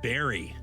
Barry.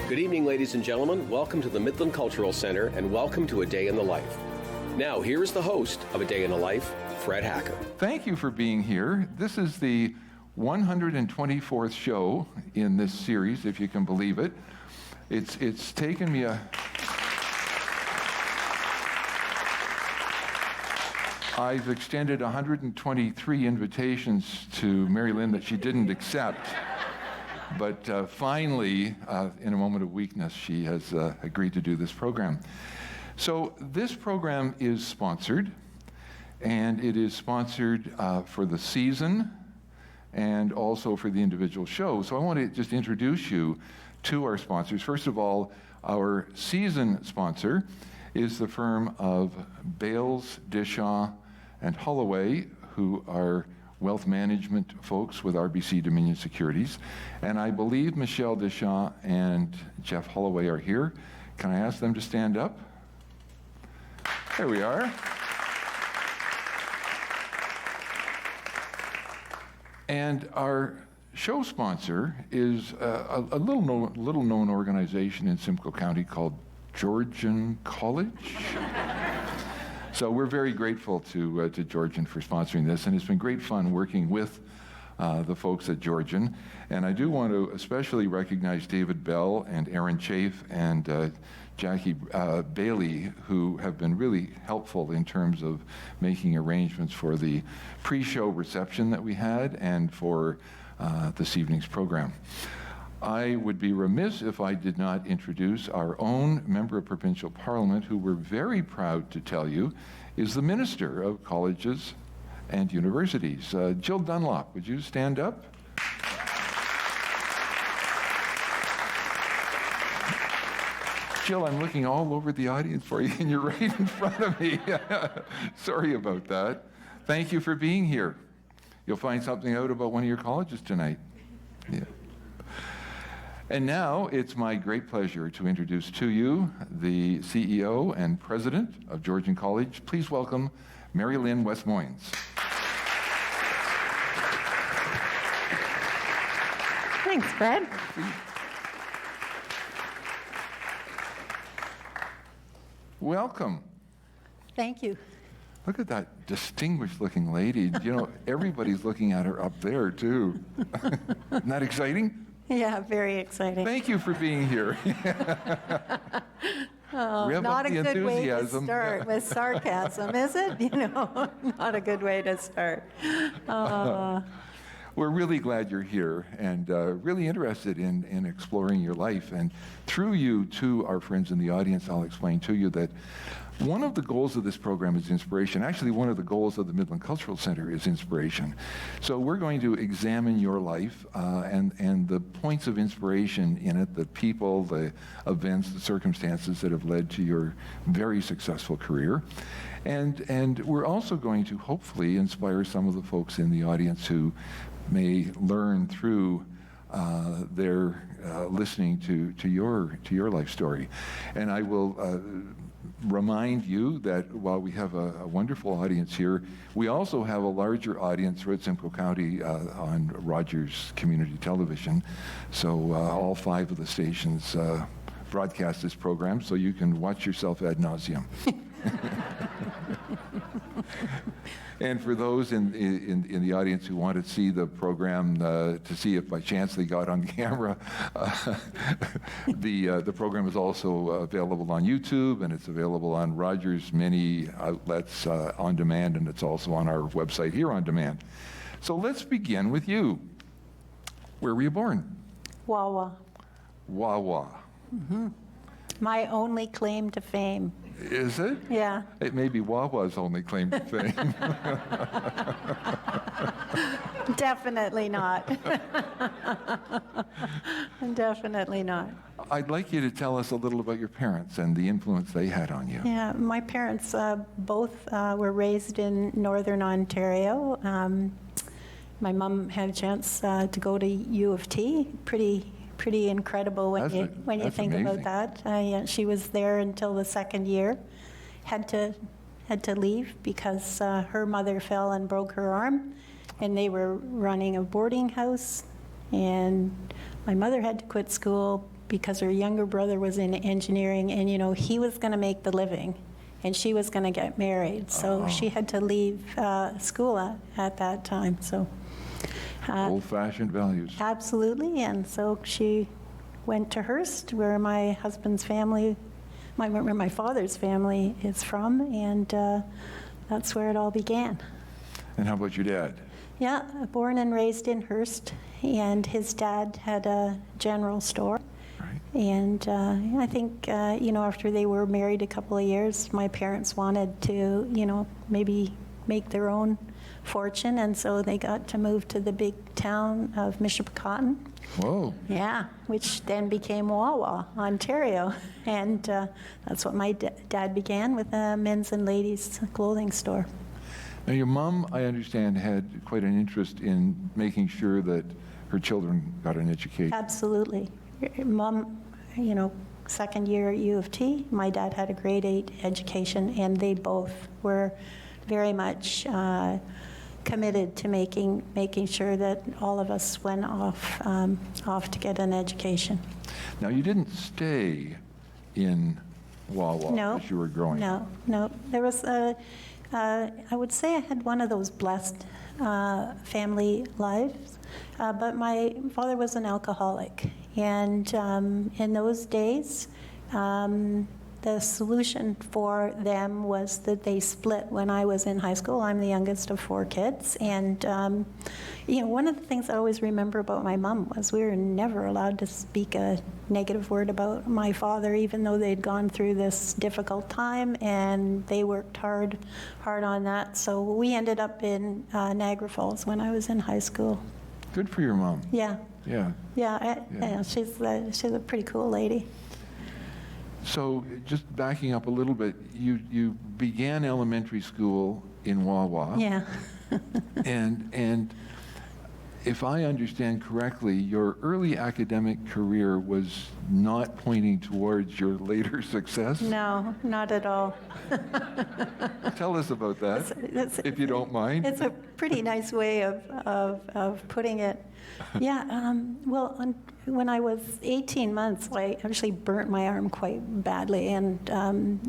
Good evening, ladies and gentlemen. Welcome to the Midland Cultural Center, and welcome to A Day in the Life. Now, here is the host of A Day in the Life, Fred Hacker. Thank you for being here. This is the 124th show in this series, if you can believe it. It's taken me I've extended 123 invitations to MaryLynn that she didn't accept. But finally, in a moment of weakness, she has agreed to do this program. So this program is sponsored, and it is sponsored for the season and also for the individual show. So I want to just introduce you to our sponsors. First of all, our season sponsor is the firm of Bales, Dishaw, and Holloway, who are wealth management folks with RBC Dominion Securities. And I believe Michelle Deschamps and Jeff Holloway are here. Can I ask them to stand up? There we are. And our show sponsor is a little known organization in Simcoe County called Georgian College. So we're very grateful to Georgian for sponsoring this, and it's been great fun working with the folks at Georgian. And I do want to especially recognize David Bell and Aaron Chafe and Jackie Bailey, who have been really helpful in terms of making arrangements for the pre-show reception that we had and for this evening's program. I would be remiss if I did not introduce our own Member of Provincial Parliament, who we're very proud to tell you is the Minister of Colleges and Universities. Jill Dunlop, would you stand up? Jill, I'm looking all over the audience for you, and you're right in front of me. Sorry about that. Thank you for being here. You'll find something out about one of your colleges tonight. Yeah. And now it's my great pleasure to introduce to you the CEO and President of Georgian College. Please welcome MaryLynn West-Moynes. Thanks, Fred. Welcome. Thank you. Look at that distinguished looking lady. You know, everybody's looking at her up there too. Isn't that exciting? Yeah, very exciting. Thank you for being here. Not a good way to start with sarcasm, is it? You know, not a good way to start. We're really glad you're here and really interested in exploring your life. And through you to our friends in the audience, I'll explain to you that one of the goals of this program is inspiration. Actually, one of the goals of the Midland Cultural Center is inspiration. So we're going to examine your life and the points of inspiration in it, the people, the events, the circumstances that have led to your very successful career. And we're also going to hopefully inspire some of the folks in the audience who may learn through their listening to your life story. And I will remind you that while we have a wonderful audience here, we also have a larger audience throughout Simcoe County on Rogers Community Television. So all 5 of the stations broadcast this program, so you can watch yourself ad nauseum. And for those in the audience who want to see the program, to see if by chance they got on camera, the program is also available on YouTube, and it's available on Rogers' many outlets on demand, and it's also on our website here on demand. So let's begin with you. Where were you born? Wawa. Wawa. Mm-hmm. My only claim to fame. Is it? Yeah. It may be Wawa's only claim to fame. Definitely not. Definitely not. I'd like you to tell us a little about your parents and the influence they had on you. Yeah, my parents both were raised in Northern Ontario. My mom had a chance to go to U of T. Pretty incredible when you think amazing. about that. She was there until the second year. Had to leave because her mother fell and broke her arm, and they were running a boarding house, and my mother had to quit school because her younger brother was in engineering, and he was going to make the living and she was going to get married, so she had to leave school at that time. So old-fashioned values. absolutely. And so she went to Hearst, where my husband's family, where my father's family is from, and that's where it all began. And how about your dad? Yeah, born and raised in Hearst, and his dad had a general store. Right. And I think, after they were married a couple of years, my parents wanted to, maybe make their own fortune, and so they got to move to the big town of Mishapicotton. Whoa. Yeah, which then became Wawa, Ontario. And that's what my dad began, with a men's and ladies' clothing store. Now, your mom, I understand, had quite an interest in making sure that her children got an education. Absolutely. Mom, second year at U of T, my dad had a grade 8 education, and they both were very much committed to making sure that all of us went off to get an education. Now, you didn't stay in Wawa as you were growing up. No. There was I would say I had one of those blessed family lives, but my father was an alcoholic, and in those days, the solution for them was that they split when I was in high school. I'm the youngest of 4 kids, and one of the things I always remember about my mom was we were never allowed to speak a negative word about my father, even though they'd gone through this difficult time, and they worked hard on that. So we ended up in Niagara Falls when I was in high school. Good for your mom. Yeah. Yeah. She's a pretty cool lady. So just backing up a little bit, you began elementary school in Wawa. Yeah. and if I understand correctly, your early academic career was not pointing towards your later success? No, not at all. Tell us about that, if you don't mind. It's a pretty nice way of putting it. Yeah, when I was 18 months, I actually burnt my arm quite badly. And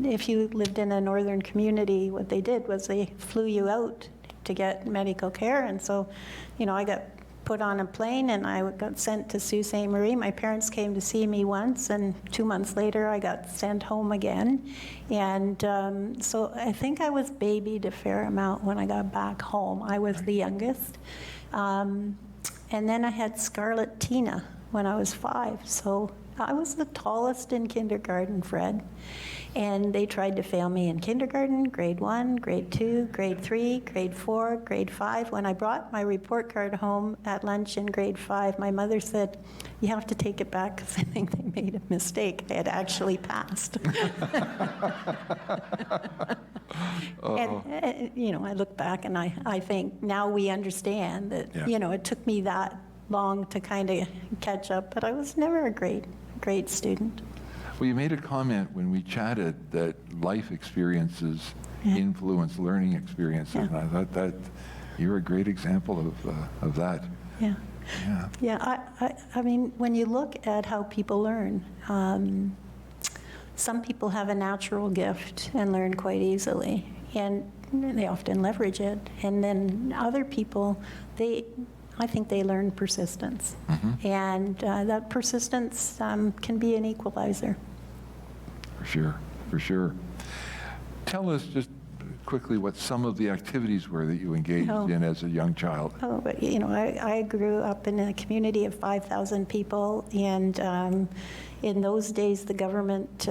if you lived in a northern community, what they did was they flew you out to get medical care. And so, I got put on a plane and I got sent to Sault Ste. Marie. My parents came to see me once, and 2 months later I got sent home again. And so I think I was babied a fair amount when I got back home. I was the youngest. And then I had Scarlet Tina when I was 5. So I was the tallest in kindergarten, Fred. And they tried to fail me in kindergarten, grade 1, grade 2, grade 3, grade 4, grade 5. When I brought my report card home at lunch in grade 5, my mother said, "You have to take it back because I think they made a mistake. I had actually passed." And, I look back and I think now we understand that, it took me that long to kind of catch up, but I was never a great student. Well, you made a comment when we chatted that life experiences influence learning experiences, and I thought that you're a great example of that. Yeah. I mean, when you look at how people learn, some people have a natural gift and learn quite easily, and they often leverage it. And then other people, I think they learn persistence. Mm-hmm. And that persistence can be an equalizer. For sure. Tell us just quickly what some of the activities were that you engaged in as a young child. I grew up in a community of 5,000 people, and in those days, the government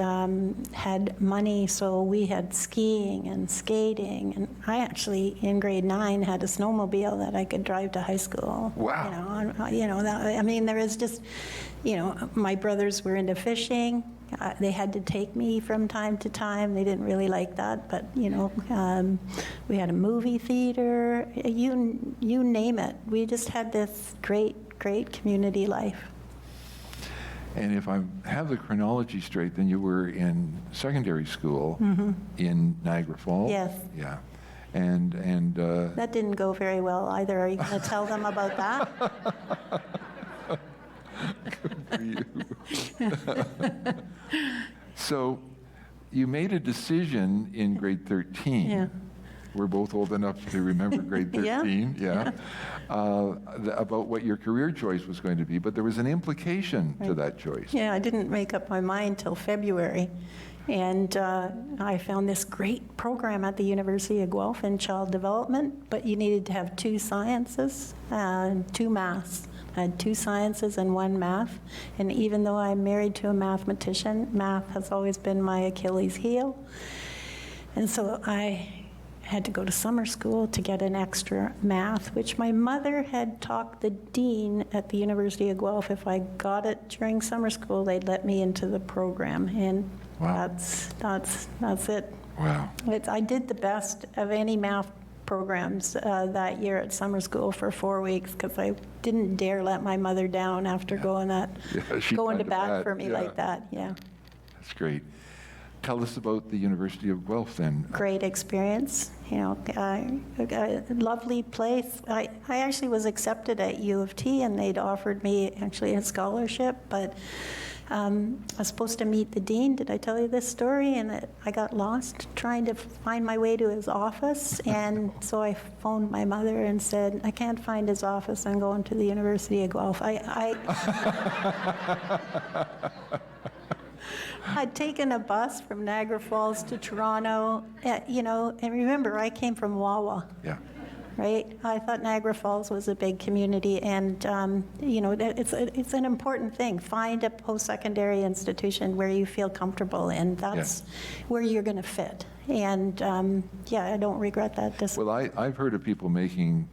had money, so we had skiing and skating. And I actually, in grade 9, had a snowmobile that I could drive to high school. Wow. I mean, there was just, my brothers were into fishing. They had to take me from time to time. They didn't really like that, but we had a movie theater. You name it. We just had this great community life. And if I have the chronology straight, then you were in secondary school in Niagara Falls. Yes. Yeah. And That didn't go very well either. Are you going to tell them about that? Good for you. So you made a decision in grade 13. Yeah. We're both old enough to remember grade 13. Yeah. About what your career choice was going to be, but there was an implication to that choice. Yeah, I didn't make up my mind till February. And I found this great program at the University of Guelph in child development, but you needed to have 2 sciences and 2 maths. I had 2 sciences and 1 math. And even though I'm married to a mathematician, math has always been my Achilles heel. And so I had to go to summer school to get an extra math, which my mother had talked the dean at the University of Guelph. If I got it during summer school, they'd let me into the program. And wow. That's it. Wow. I did the best of any math programs that year at summer school for 4 weeks because I didn't dare let my mother down after going to bat for me like that. Yeah. That's great. Tell us about the University of Guelph then. Great experience. A lovely place. I actually was accepted at U of T, and they'd offered me actually a scholarship, but I was supposed to meet the dean. Did I tell you this story? And I got lost trying to find my way to his office, and so I phoned my mother and said, I can't find his office. I'm going to the University of Guelph. I'd taken a bus from Niagara Falls to Toronto, and remember, I came from Wawa. Yeah. Right? I thought Niagara Falls was a big community, and it's an important thing. Find a post-secondary institution where you feel comfortable, and that's where you're going to fit. And I don't regret that decision. Well, I've heard of people making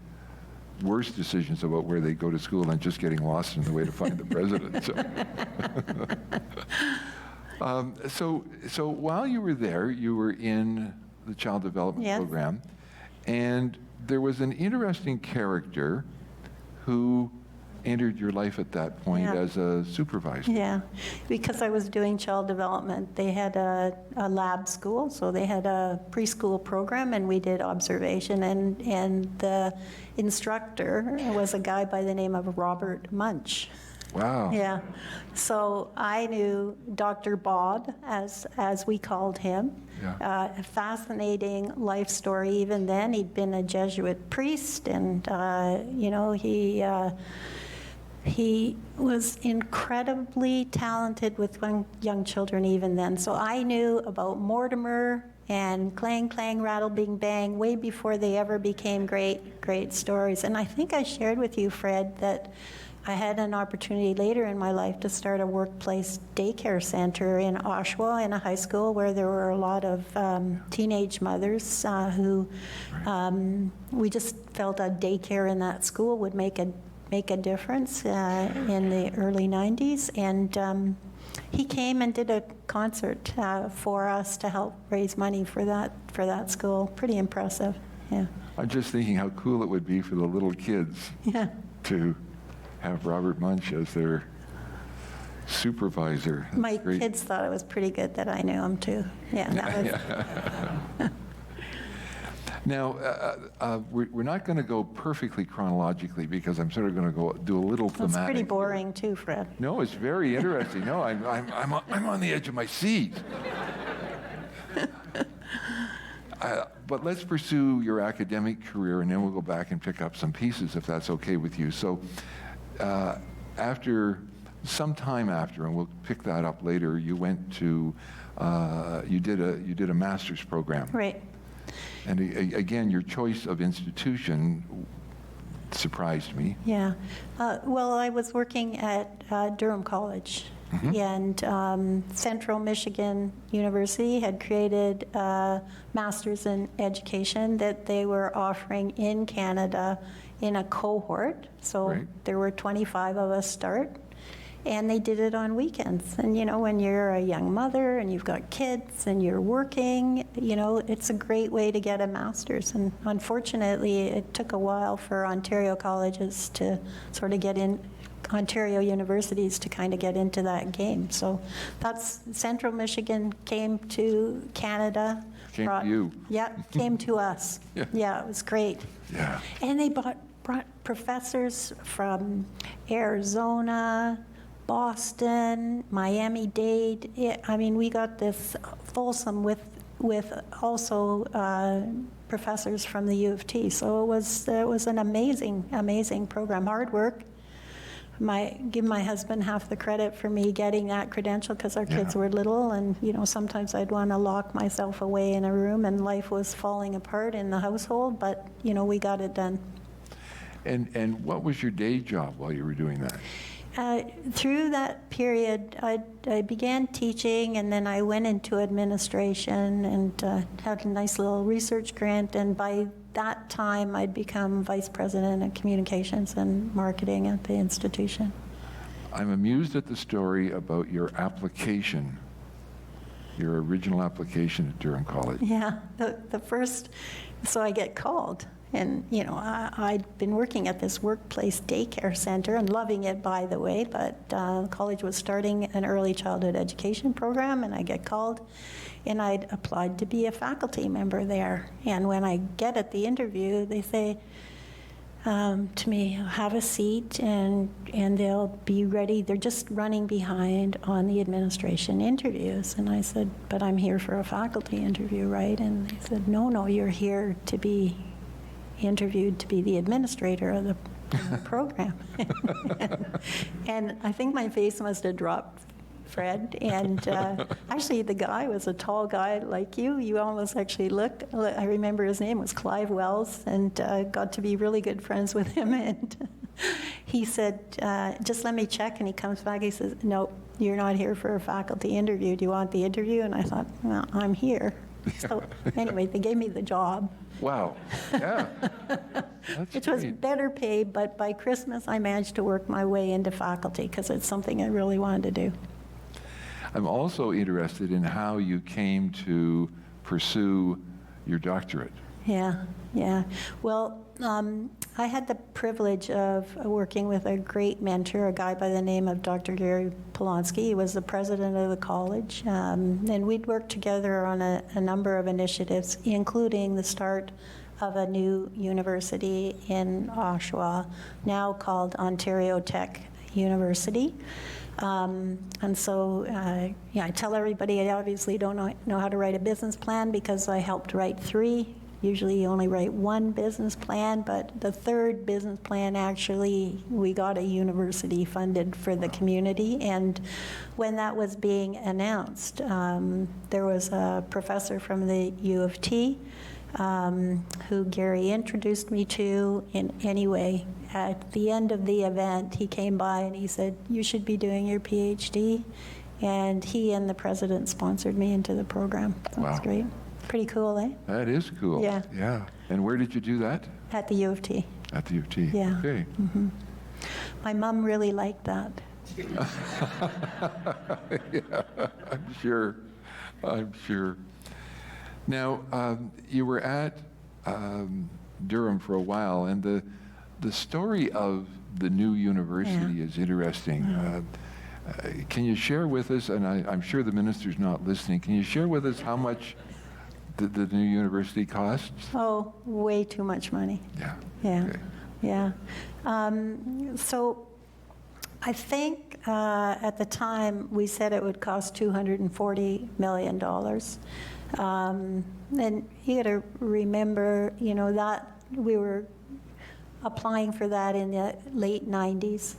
worse decisions about where they go to school and just getting lost in the way to find the president. So while you were there, you were in the child development program, and there was an interesting character who entered your life at that point as a supervisor. Yeah, because I was doing child development. They had a lab school, so they had a preschool program, and we did observation, and the instructor was a guy by the name of Robert Munsch. Wow. Yeah. So I knew Dr. Bob, as we called him. Yeah. A fascinating life story. Even then, he'd been a Jesuit priest, and he was incredibly talented with young children even then. So I knew about Mortimer and Clang Clang Rattle Bing Bang way before they ever became great stories. And I think I shared with you, Fred, that I had an opportunity later in my life to start a workplace daycare center in Oshawa in a high school where there were a lot of teenage mothers who we just felt a daycare in that school would make a difference in the early 90s. And he came and did a concert for us to help raise money for that school. Pretty impressive. Yeah. I'm just thinking how cool it would be for the little kids to have Robert Munsch as their supervisor. That's My great. kids thought it was pretty good that I knew him too. Yeah, that was. Now, we're not going to go perfectly chronologically because I'm sort of going to go do a little thematic. It's pretty boring too, Fred. No, it's very interesting. No, I'm on the edge of my seat. But let's pursue your academic career, and then we'll go back and pick up some pieces, if that's okay with you. So, some time after, and we'll pick that up later, you went to you did a master's program. Right. And again, your choice of institution surprised me. Yeah. Well, I was working at Durham College, and Central Michigan University had created a master's in education that they were offering in Canada in a cohort. So Right. there were 25 of us start, and they did it on weekends. And, you know, when you're a young mother and you've got kids and you're working, you know, it's a great way to get a master's. And unfortunately, it took a while for Ontario colleges to sort of get in, Ontario universities to kind of get into that game. So that's, Central Michigan came to Canada. Came to you. Yeah, came to us. Yeah, it was great. Yeah. And they brought professors from Arizona, Boston, Miami-Dade. I mean, we got this fulsome with also professors from the U of T. So it was an amazing program. Hard work. Give my husband half the credit for me getting that credential because our kids were little, and you know, sometimes I'd want to lock myself away in a room and life was falling apart in the household, but you know, we got it done. And what was your day job while you were doing that? Through that period, I began teaching, and then I went into administration and had a nice little research grant, and by that time I'd become vice president of communications and marketing at the institution. I'm amused at the story about your application, your original application at Durham College. Yeah, the first, so I get called. And, you know, I'd been working at this workplace daycare center and loving it, by the way, but college was starting an early childhood education program, and I get called, and I'd applied to be a faculty member there. And when I get at the interview, they say to me, have a seat, and they'll be ready. They're just running behind on the administration interviews. And I said, but I'm here for a faculty interview, right? And they said, no, you're here to be interviewed to be the administrator of the program. And I think my face must have dropped, Fred. And actually, the guy was a tall guy like you. You almost actually looked, I remember his name was Clive Wells, and got to be really good friends with him. And he said, just let me check. And he comes back, he says, no, you're not here for a faculty interview. Do you want the interview? And I thought, well, I'm here. So anyway, they gave me the job. Wow. Yeah. Which was better paid, but by Christmas I managed to work my way into faculty because it's something I really wanted to do. I'm also interested in how you came to pursue your doctorate. Yeah. Well, I had the privilege of working with a great mentor, a guy by the name of Dr. Gary Polonsky. He was the president of the college, and we'd worked together on a number of initiatives, including the start of a new university in Oshawa, now called Ontario Tech University. And so, I tell everybody I obviously don't know how to write a business plan because I helped write 3. Usually you only write 1 business plan, but the 3rd business plan, actually, we got a university funded for the community. And when that was being announced, there was a professor from the U of T who Gary introduced me to. And anyway, at the end of the event, he came by and he said, you should be doing your PhD. And he and the president sponsored me into the program. So Wow. That's great. Pretty cool, eh? That is cool. Yeah. Yeah. And where did you do that? At the U of T. At the U of T. Yeah. Okay. Mm-hmm. My mom really liked that. Yeah, I'm sure. Now, you were at Durham for a while, and the story of the new university is interesting. Can you share with us, and I'm sure the minister's not listening, can you share with us how much the new university costs? Oh, way too much money. Yeah. Yeah. So I think at the time we said it would cost $240 million. And you got to remember, that we were applying for that in the late 90s.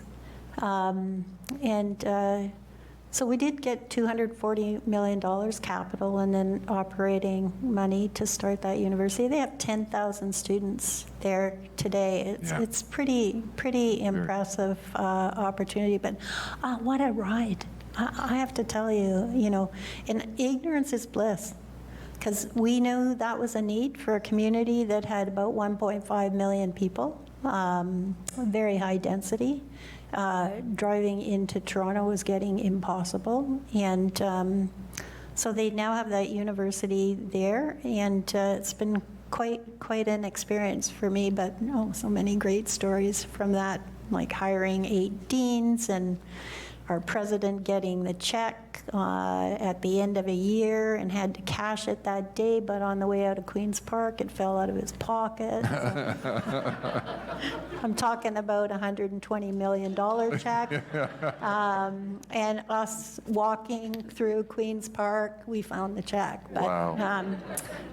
So we did get $240 million capital and then operating money to start that university. They have 10,000 students there today. It's pretty impressive opportunity, but what a ride. I have to tell you, and ignorance is bliss, because we knew that was a need for a community that had about 1.5 million people, very high density. Driving into Toronto was getting impossible, and so they now have that university there, and it's been quite an experience for me, but so many great stories from that, like hiring 8 deans and our president getting the check at the end of a year and had to cash it that day, but on the way out of Queen's Park, it fell out of his pocket. I'm talking about a $120 million check. And us walking through Queen's Park, we found the check. But wow.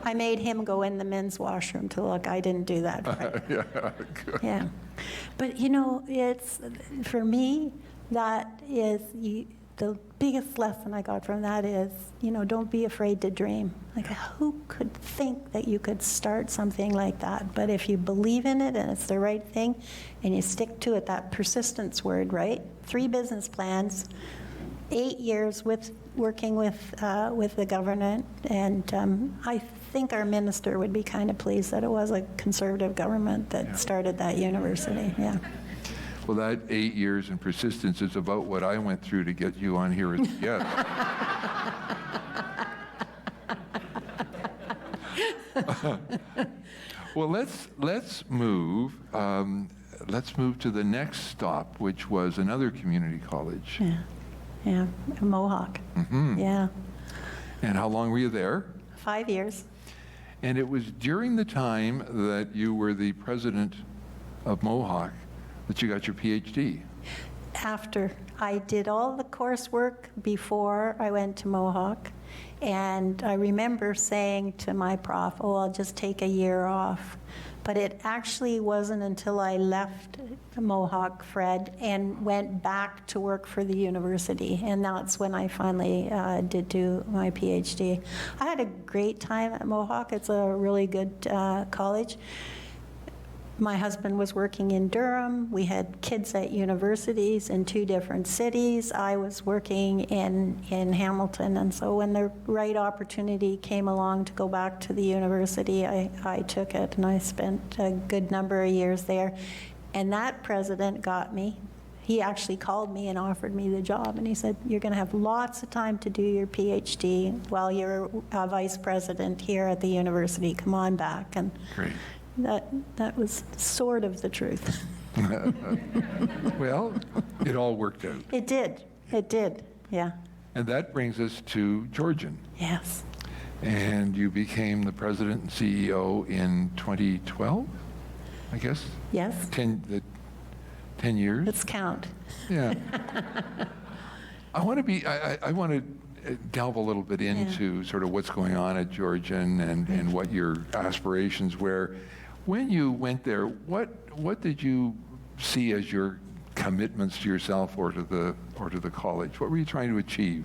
I made him go in the men's washroom to look. I didn't do that. Good. Yeah. But, it's, for me, that is the biggest lesson I got from that is, don't be afraid to dream. Like, who could think that you could start something like that? But if you believe in it and it's the right thing and you stick to it, that persistence word, right? 3 business plans, 8 years working with the government, and I think our minister would be kind of pleased that it was a conservative government that started that university. Yeah. Well, that 8 years and persistence is about what I went through to get you on here as a guest. Well, let's move to the next stop, which was another community college. Yeah, Mohawk. Mm-hmm. Yeah. And how long were you there? 5 years. And it was during the time that you were the president of Mohawk that you got your PhD. After. I did all the coursework before I went to Mohawk, and I remember saying to my prof, I'll just take a year off. But it actually wasn't until I left Mohawk, Fred, and went back to work for the university, and that's when I finally did do my PhD. I had a great time at Mohawk. It's a really good college. My husband was working in Durham. We had kids at universities in 2 different cities. I was working in Hamilton, and so when the right opportunity came along to go back to the university, I took it, and I spent a good number of years there. And that president got me. He actually called me and offered me the job, and he said, you're going to have lots of time to do your PhD while you're a vice president here at the university. Come on back. And Great. That was sort of the truth. Well, it all worked out. It did, yeah. And that brings us to Georgian. Yes. And you became the president and CEO in 2012, I guess? Yes. 10 years? Let's count. Yeah. I want to delve a little bit into sort of what's going on at Georgian and what your aspirations were. When you went there, what did you see as your commitments to yourself or to the college? What were you trying to achieve?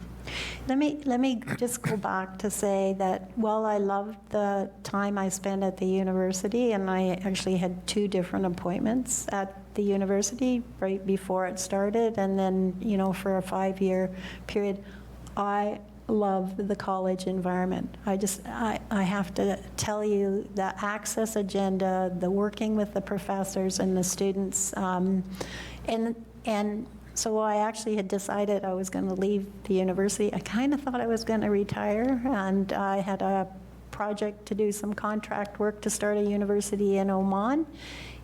Let me just go back to say that while I loved the time I spent at the university, and I actually had 2 different appointments at the university right before it started, and then for a 5-year period, I love the college environment. I have to tell you, the access agenda, the working with the professors and the students, and so I actually had decided I was going to leave the university. I kind of thought I was going to retire, and I had a project to do some contract work to start a university in Oman,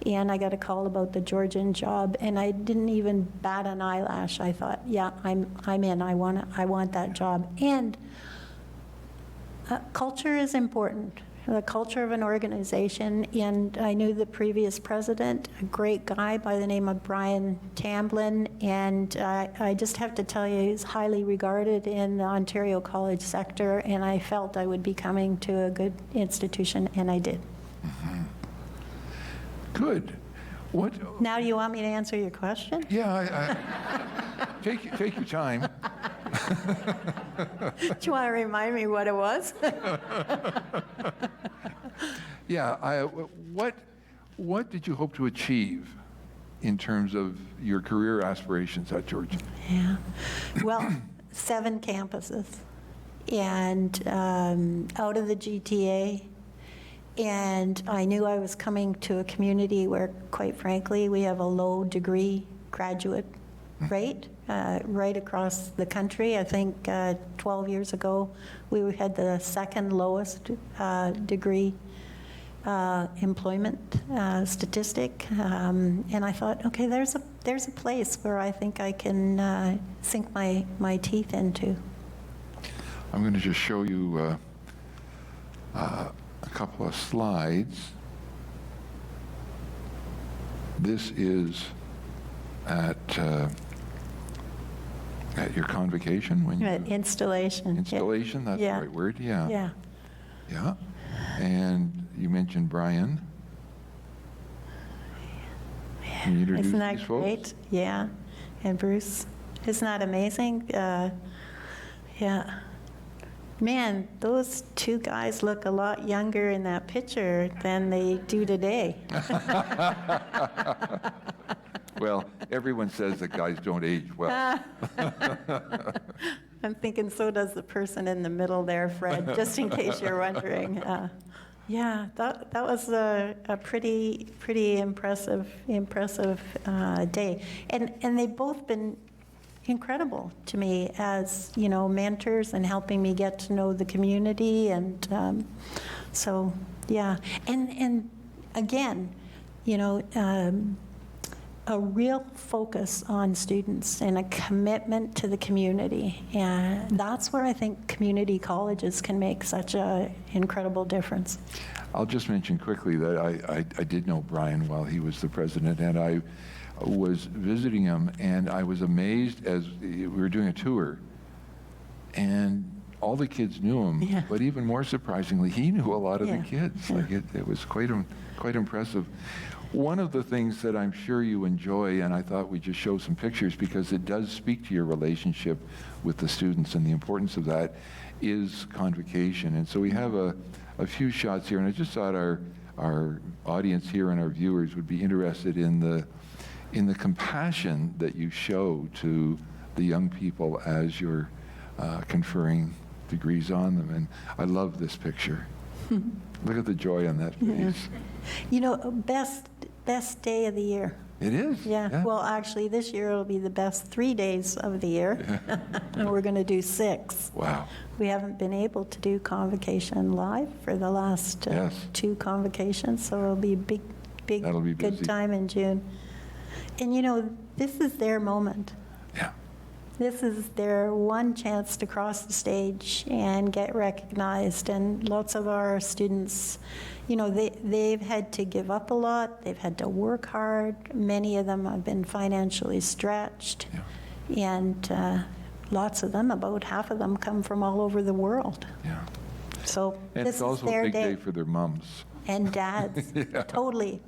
and I got a call about the Georgian job, and I didn't even bat an eyelash. I thought, yeah, I'm in. I want that job. And culture is important. The culture of an organization, and I knew the previous president, a great guy by the name of Brian Tamblin, and I just have to tell you, he's highly regarded in the Ontario college sector, and I felt I would be coming to a good institution, and I did. Mm-hmm. Good. What? Now, do you want me to answer your question? Yeah, take your time. Do you want to remind me what it was? Yeah, what did you hope to achieve in terms of your career aspirations at Georgian? Yeah. Well, 7 campuses, and out of the GTA. And I knew I was coming to a community where, quite frankly, we have a low degree graduate rate right across the country. I think 12 years ago, we had the second lowest degree employment statistic. And I thought, okay, there's a place where I think I can sink my teeth into. I'm going to just show you a couple of slides. This is at your convocation when you installation. Installation, that's Yeah. the right word. Yeah. Yeah. Yeah. And you mentioned Brian. Can you introduce Isn't that these folks? great? Yeah. And Bruce, isn't that amazing? Yeah. Man, those 2 guys look a lot younger in that picture than they do today. Well, everyone says that guys don't age well. I'm thinking so does the person in the middle there, Fred, just in case you're wondering. Yeah, that was a pretty impressive day. And they've both been incredible to me as, mentors and helping me get to know the community. And so, yeah. And again, a real focus on students and a commitment to the community. And that's where I think community colleges can make such an incredible difference. I'll just mention quickly that I did know Brian while he was the president, and I was visiting him, and I was amazed as we were doing a tour, and all the kids knew him, Yeah. but even more surprisingly, he knew a lot of Yeah. the kids. Yeah. Like it was quite impressive. One of the things that I'm sure you enjoy, and I thought we'd just show some pictures because it does speak to your relationship with the students, and the importance of that is Convocation. And so we have a few shots here, and I just thought our audience here and our viewers would be interested in the compassion that you show to the young people as you're conferring degrees on them. And I love this picture. Look at the joy on that face. Best day of the year. It is. Yeah. Well, actually, this year it'll be the best 3 days of the year, and we're going to do 6. Wow. We haven't been able to do Convocation live for the last Yes. 2 convocations, so it'll be a big, That'll be busy. good time in June. And this is their moment. Yeah. This is their one chance to cross the stage and get recognized. And lots of our students, they've had to give up a lot. They've had to work hard. Many of them have been financially stretched. Yeah. And lots of them, about half of them, come from all over the world. Yeah. So And this it's also is their a big day. day for their mums. And dads. Yeah. Totally.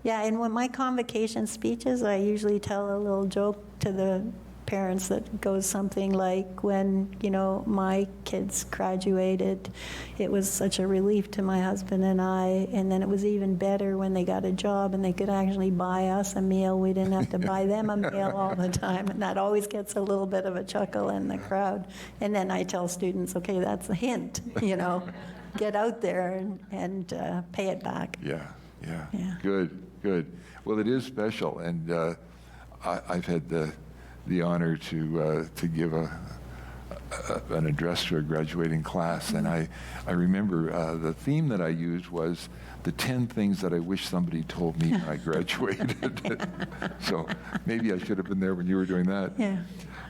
Yeah, and when my convocation speeches, I usually tell a little joke to the parents that goes something like, when, my kids graduated, it was such a relief to my husband and I, and then it was even better when they got a job and they could actually buy us a meal. We didn't have to buy them a meal all the time, and that always gets a little bit of a chuckle in the crowd. And then I tell students, okay, that's a hint, get out there and pay it back. Yeah. Yeah. Good. Well, it is special, and I've had the honor to give an address to a graduating class, and I remember the theme that I used was the 10 things that I wish somebody told me when I graduated. So maybe I should have been there when you were doing that. Yeah.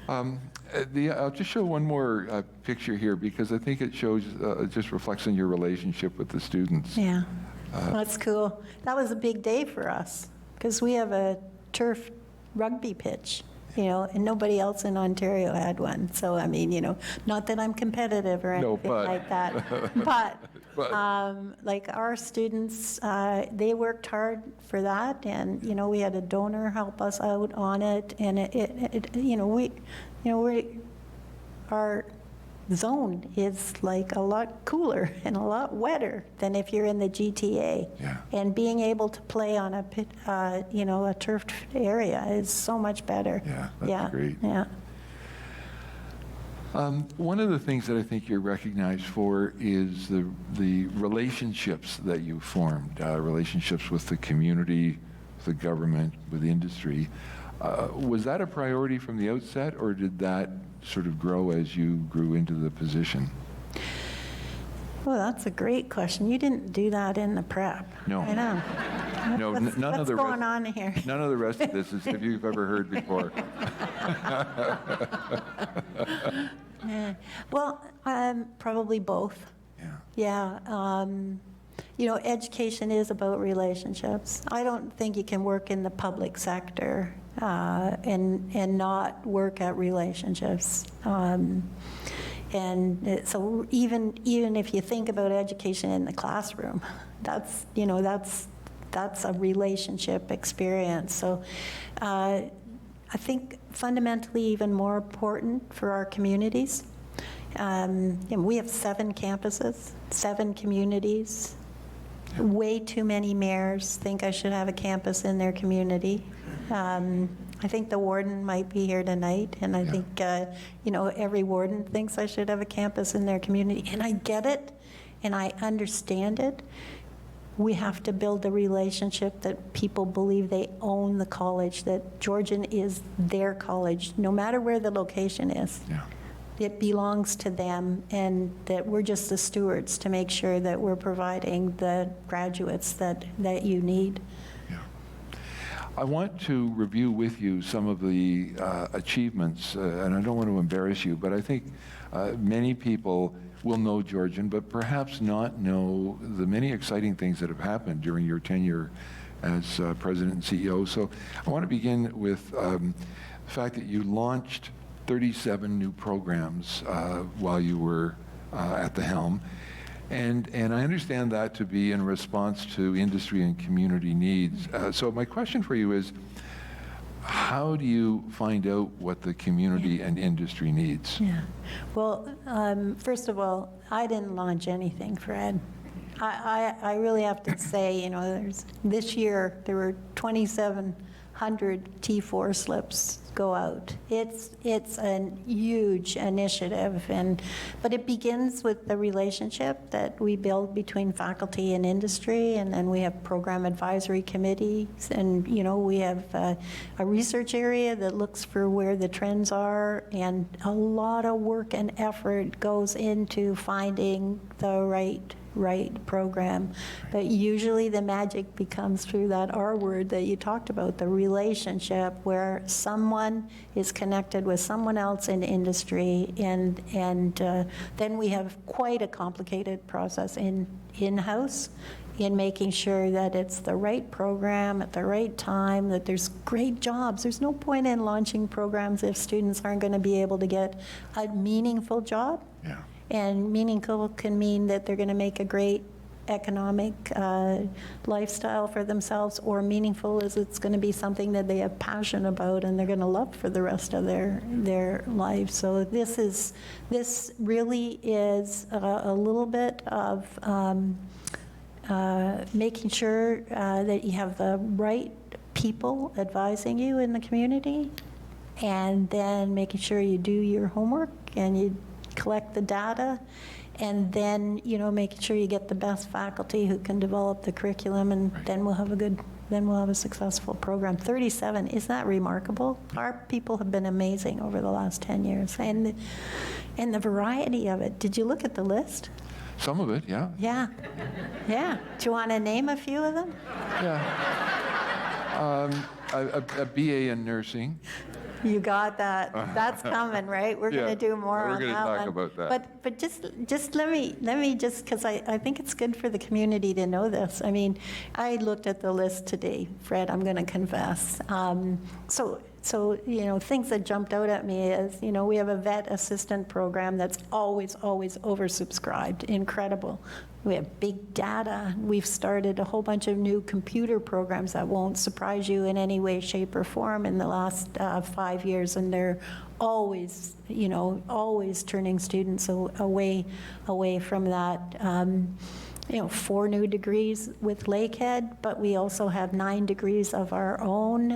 I'll just show one more picture here because I think it shows, just reflects on your relationship with the students. Yeah. That's cool. That was a big day for us because we have a turf rugby pitch, and nobody else in Ontario had one. So, I mean, not that I'm competitive or anything like that, but like our students, they worked hard for that, and, we had a donor help us out on it, and our zone is like a lot cooler and a lot wetter than if you're in the GTA. Yeah. And being able to play on a pit, a turfed area is so much better. Yeah, that's great. Yeah. One of the things that I think you're recognized for is the relationships that you formed, relationships with the community, with the government, with industry. Was that a priority from the outset, or did that sort of grow as you grew into the position? Well, that's a great question. You didn't do that in the prep. No. I know. No, What's going on here? None of the rest of this is if you've ever heard before. Well, probably both. Yeah. Yeah. Education is about relationships. I don't think you can work in the public sector and not work at relationships. So even if you think about education in the classroom, that's a relationship experience. So I think fundamentally even more important for our communities. We have 7 campuses, 7 communities. Way too many mayors think I should have a campus in their community. I think the warden might be here tonight, and I think, every warden thinks I should have a campus in their community. And I get it, and I understand it. We have to build the relationship that people believe they own the college, that Georgian is their college, no matter where the location is. Yeah. It belongs to them, and that we're just the stewards to make sure that we're providing the graduates that you need. Yeah. I want to review with you some of the achievements, and I don't want to embarrass you, but I think many people will know Georgian, but perhaps not know the many exciting things that have happened during your tenure as president and CEO. So I want to begin with the fact that you launched 37 new programs while you were at the helm. And I understand that to be in response to industry and community needs. So my question for you is, how do you find out what the community and industry needs? Yeah. Well, first of all, I didn't launch anything, Fred. I really have to say, this year there were 2,700 T4 slips go out. It's a huge initiative, but it begins with the relationship that we build between faculty and industry, and then we have program advisory committees, and we have a research area that looks for where the trends are, and a lot of work and effort goes into finding the right program. But usually the magic becomes through that R word that you talked about, the relationship, where someone is connected with someone else in industry, and then we have quite a complicated process in-house in making sure that it's the right program at the right time, that there's great jobs. There's no point in launching programs if students aren't going to be able to get a meaningful job. Yeah. And meaningful can mean that they're going to make a great economic lifestyle for themselves, or meaningful is it's going to be something that they have passion about and they're going to love for the rest of their life. So this really is a little bit of making sure that you have the right people advising you in the community, and then making sure you do your homework and you collect the data, and then making sure you get the best faculty who can develop the curriculum, and then we'll have a successful program. 37, isn't that remarkable? Our people have been amazing over the last 10 years, and the variety of it. Did you look at the list? Some of it, yeah. Yeah. Do you want to name a few of them? Yeah. A BA in nursing. You got that. That's coming, right? We're going to do more on that one. We're going to talk about that. But just let me because I think it's good for the community to know this. I mean, I looked at the list today, Fred, I'm going to confess. So things that jumped out at me is, we have a vet assistant program that's always oversubscribed. Incredible. We have big data. We've started a whole bunch of new computer programs that won't surprise you in any way, shape, or form in the last 5 years, and they're always, always turning students away from that. 4 new degrees with Lakehead, but we also have 9 degrees of our own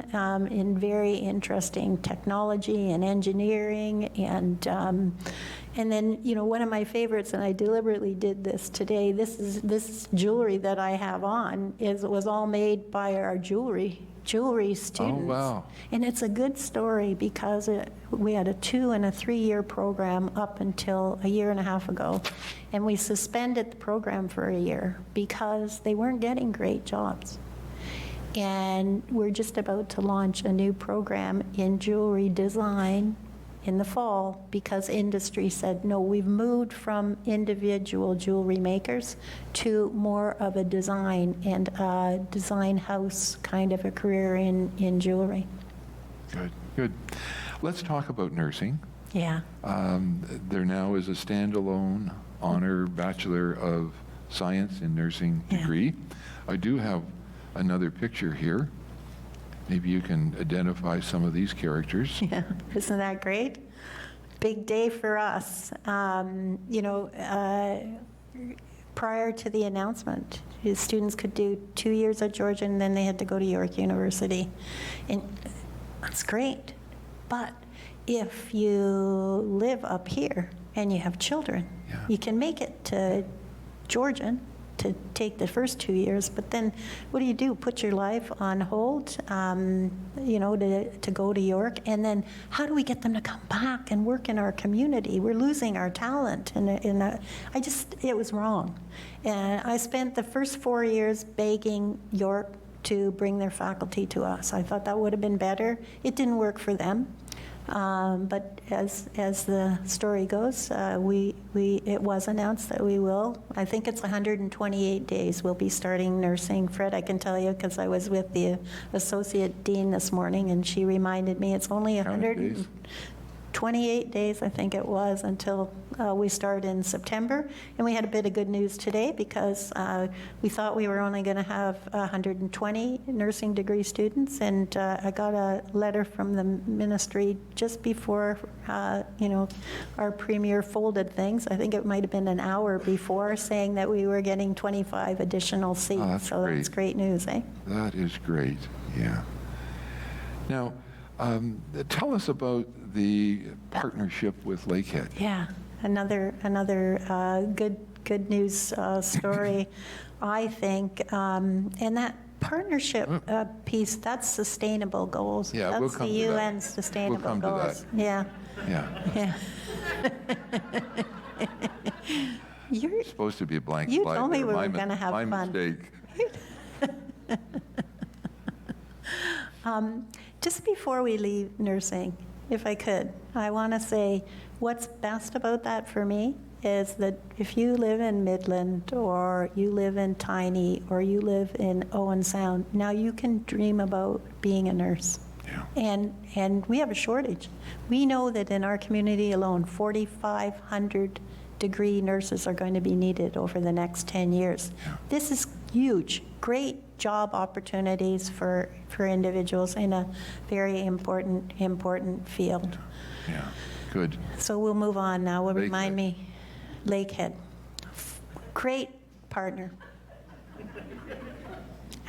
in very interesting technology and engineering. And then, one of my favorites, and I deliberately did this today, this jewelry that I have on was all made by our jewelry students. Oh, wow. And it's a good story because we had a 2 and a 3 year program up until a year and a half ago. And we suspended the program for a year because they weren't getting great jobs. And we're just about to launch a new program in jewelry design in the fall because industry said, no, we've moved from individual jewelry makers to more of a design and a design house kind of a career in jewelry. Good. Let's talk about nursing. Yeah. There now is a standalone Honours Bachelor of Science in Nursing degree. I do have another picture here. Maybe you can identify some of these characters. Yeah, isn't that great? Big day for us. Prior to the announcement, the students could do 2 years at Georgian, and then they had to go to York University. And that's great. But if you live up here and you have children, you can make it to Georgian to take the first 2 years, but then what do? Put your life on hold, to go to York, and then how do we get them to come back and work in our community? We're losing our talent, and it was wrong. And I spent the first 4 years begging York to bring their faculty to us. I thought that would have been better. It didn't work for them. But as the story goes, it was announced that we will. I think it's 128 days we'll be starting nursing. Fred, I can tell you because I was with the associate dean this morning, and she reminded me it's only 128 days, I think it was, until we start in September. And we had a bit of good news today because we thought we were only going to have 120 nursing degree students, and I got a letter from the ministry just before, our premier folded things. I think it might have been an hour before, saying that we were getting 25 additional seats. Oh, that's so great. That's great news, eh? That is great, yeah. Now, tell us about the partnership with Lakehead. Yeah, another good news story, I think, and that partnership piece, that's sustainable goals. Yeah, that's we'll the UN's sustainable goals. Yeah. You're supposed to be a blank slide. You told me there. we were going to have my fun. Mistake. Just before we leave nursing, if I could, I want to say what's best about that for me is that if you live in Midland or you live in Tiny or you live in Owen Sound, now you can dream about being a nurse. Yeah. And we have a shortage. We know that in our community alone, 4,500 degree nurses are going to be needed over the next 10 years. Yeah. This is huge, great job opportunities for individuals in a very important field. Yeah, good. So we'll move on now. Will Lakehead. Remind me, Lakehead, great partner.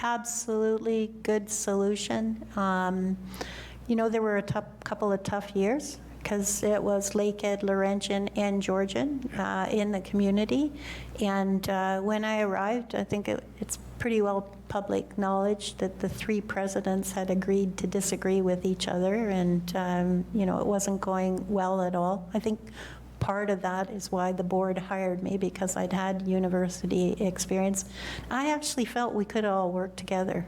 Absolutely good solution. There were a couple of tough years because it was Lakehead, Laurentian, and Georgian in the community. And when I arrived, I think it's pretty well public knowledge that the 3 presidents had agreed to disagree with each other, and it wasn't going well at all. I think part of that is why the board hired me, because I'd had university experience. I actually felt we could all work together,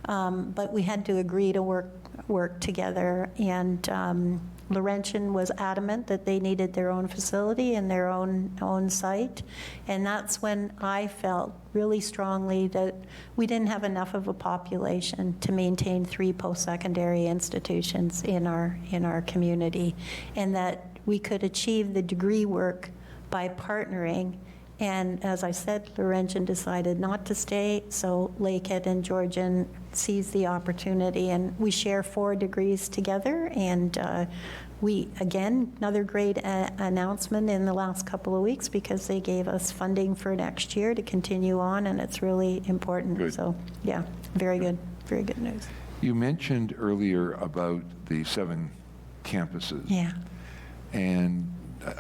but we had to agree to work together, and Laurentian was adamant that they needed their own facility and their own site, and that's when I felt really strongly that we didn't have enough of a population to maintain 3 post-secondary institutions in our community, and that we could achieve the degree work by partnering. And as I said, Laurentian decided not to stay, so Lakehead and Georgian seized the opportunity, and we share 4 degrees together, and another great announcement in the last couple of weeks, because they gave us funding for next year to continue on, and it's really important. Good. So, yeah, very good news. You mentioned earlier about the 7 campuses. Yeah. And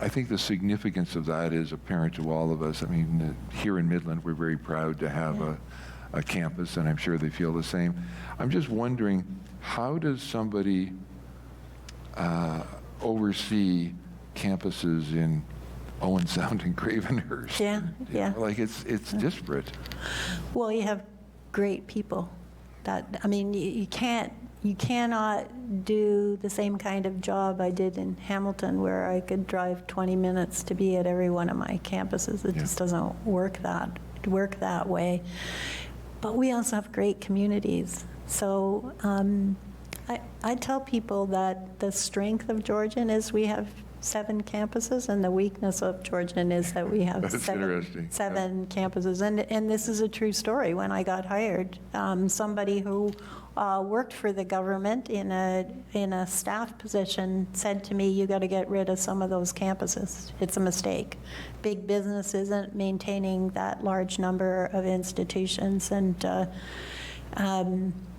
I think the significance of that is apparent to all of us. I mean, here in Midland, we're very proud to have a campus, and I'm sure they feel the same. I'm just wondering, how does somebody oversee campuses in Owen Sound and Gravenhurst? Yeah. Like, it's disparate. Well, you have great people. You cannot do the same kind of job I did in Hamilton, where I could drive 20 minutes to be at every one of my campuses. It just doesn't work that way. But we also have great communities. So I tell people that the strength of Georgian is we have 7 campuses, and the weakness of Georgian is that we have seven campuses. And this is a true story. When I got hired, somebody who worked for the government in a staff position said to me, "You got to get rid of some of those campuses. It's a mistake. Big business isn't maintaining that large number of institutions." And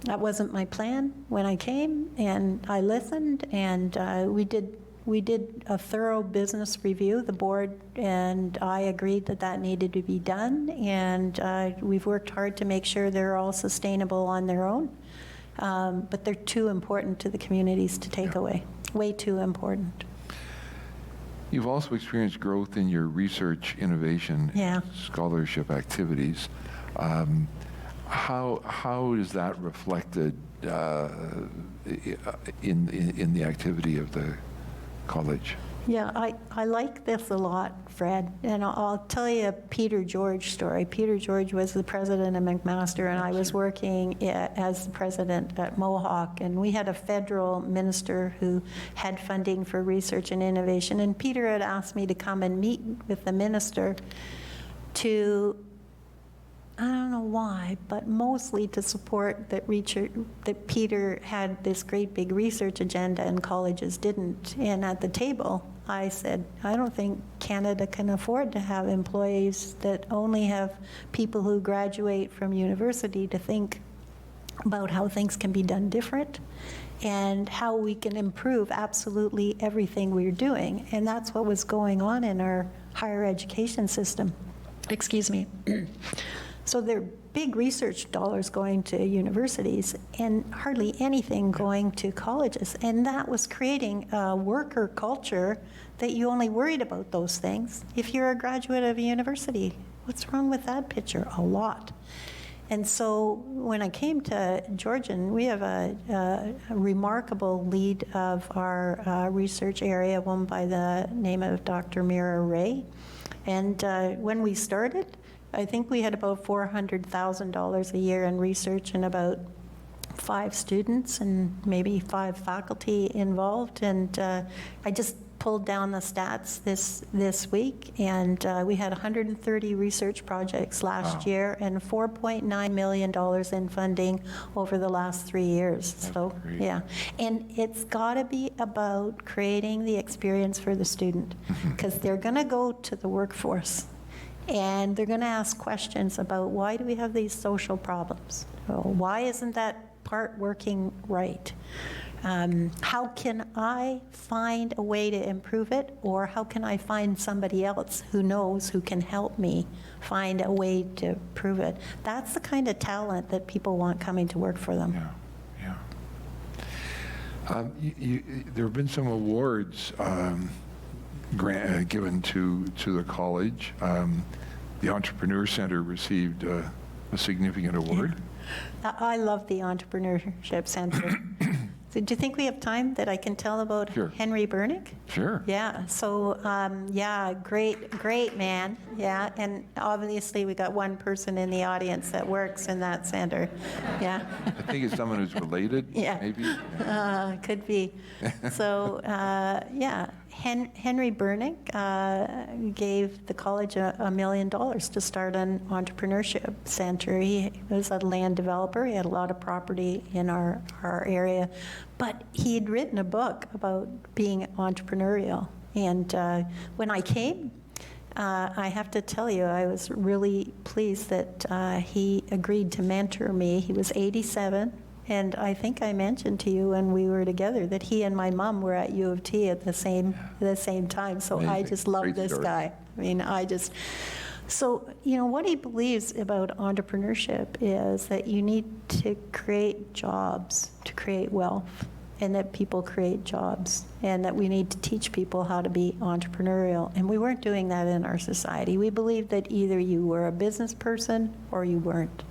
that wasn't my plan when I came, and I listened, and we did a thorough business review. The board and I agreed that needed to be done, and we've worked hard to make sure they're all sustainable on their own. But they're too important to the communities to take away, way too important. You've also experienced growth in your research, innovation, and scholarship activities. How is that reflected in the activity of the college? Yeah, I like this a lot, Fred, and I'll tell you a Peter George story. Peter George was the president of McMaster, and I was working as the president at Mohawk, and we had a federal minister who had funding for research and innovation, and Peter had asked me to come and meet with the minister to, I don't know why, but mostly to support that Peter had this great big research agenda and colleges didn't. And at the table, I said, I don't think Canada can afford to have employees that only have people who graduate from university to think about how things can be done different and how we can improve absolutely everything we're doing. And that's what was going on in our higher education system. Excuse me. So there are big research dollars going to universities and hardly anything going to colleges. And that was creating a worker culture that you only worried about those things if you're a graduate of a university. What's wrong with that picture? A lot. And so when I came to Georgian, we have a remarkable lead of our research area, one by the name of Dr. Mira Ray. And when we started, I think we had about $400,000 a year in research and about 5 students and maybe 5 faculty involved. And I just pulled down the stats this week, and we had 130 research projects last year and $4.9 million in funding over the last 3 years. So, yeah. And it's got to be about creating the experience for the student, because they're going to go to the workforce. And they're going to ask questions about, why do we have these social problems? Why isn't that part working right? How can I find a way to improve it? Or how can I find somebody else who knows, who can help me find a way to improve it? That's the kind of talent that people want coming to work for them. There have been some awards given to the college. The Entrepreneurship Center received a significant award. I love the Entrepreneurship Center. So do you think we have time that I can tell about Henry Bernick? Sure. Yeah, so, great man, yeah, and obviously we got one person in the audience that works in that center, yeah. I think it's someone who's related, maybe? Could be. So, Henry Bernick gave the college $1 million to start an entrepreneurship center. He was a land developer. He had a lot of property in our area, but he had written a book about being entrepreneurial. And when I came, I have to tell you, I was really pleased that he agreed to mentor me. He was 87. And I think I mentioned to you when we were together that he and my mom were at U of T at the same time. So Amazing. I just love Great this story. guy. I mean, so, what he believes about entrepreneurship is that you need to create jobs to create wealth, and that people create jobs, and that we need to teach people how to be entrepreneurial. And we weren't doing that in our society. We believed that either you were a business person or you weren't.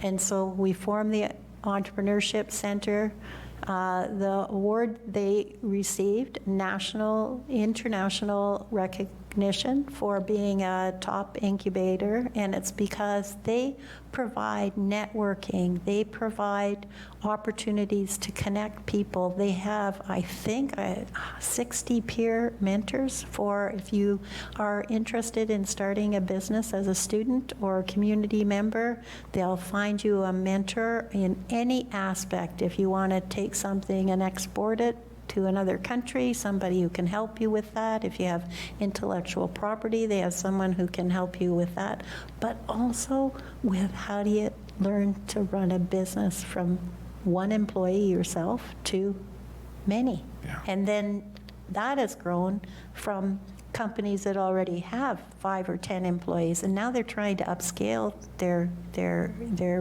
And so we formed the Entrepreneurship Center. The award they received, national, international recognition for being a top incubator, and it's because they provide networking, they provide opportunities to connect people. They have, I think, 60 peer mentors for if you are interested in starting a business as a student or a community member. They'll find you a mentor in any aspect. If you want to take something and export it to another country, somebody who can help you with that. If you have intellectual property, they have someone who can help you with that. But also with how do you learn to run a business from one employee yourself to many. Yeah. And then that has grown from companies that already have 5 or 10 employees, and now they're trying to upscale their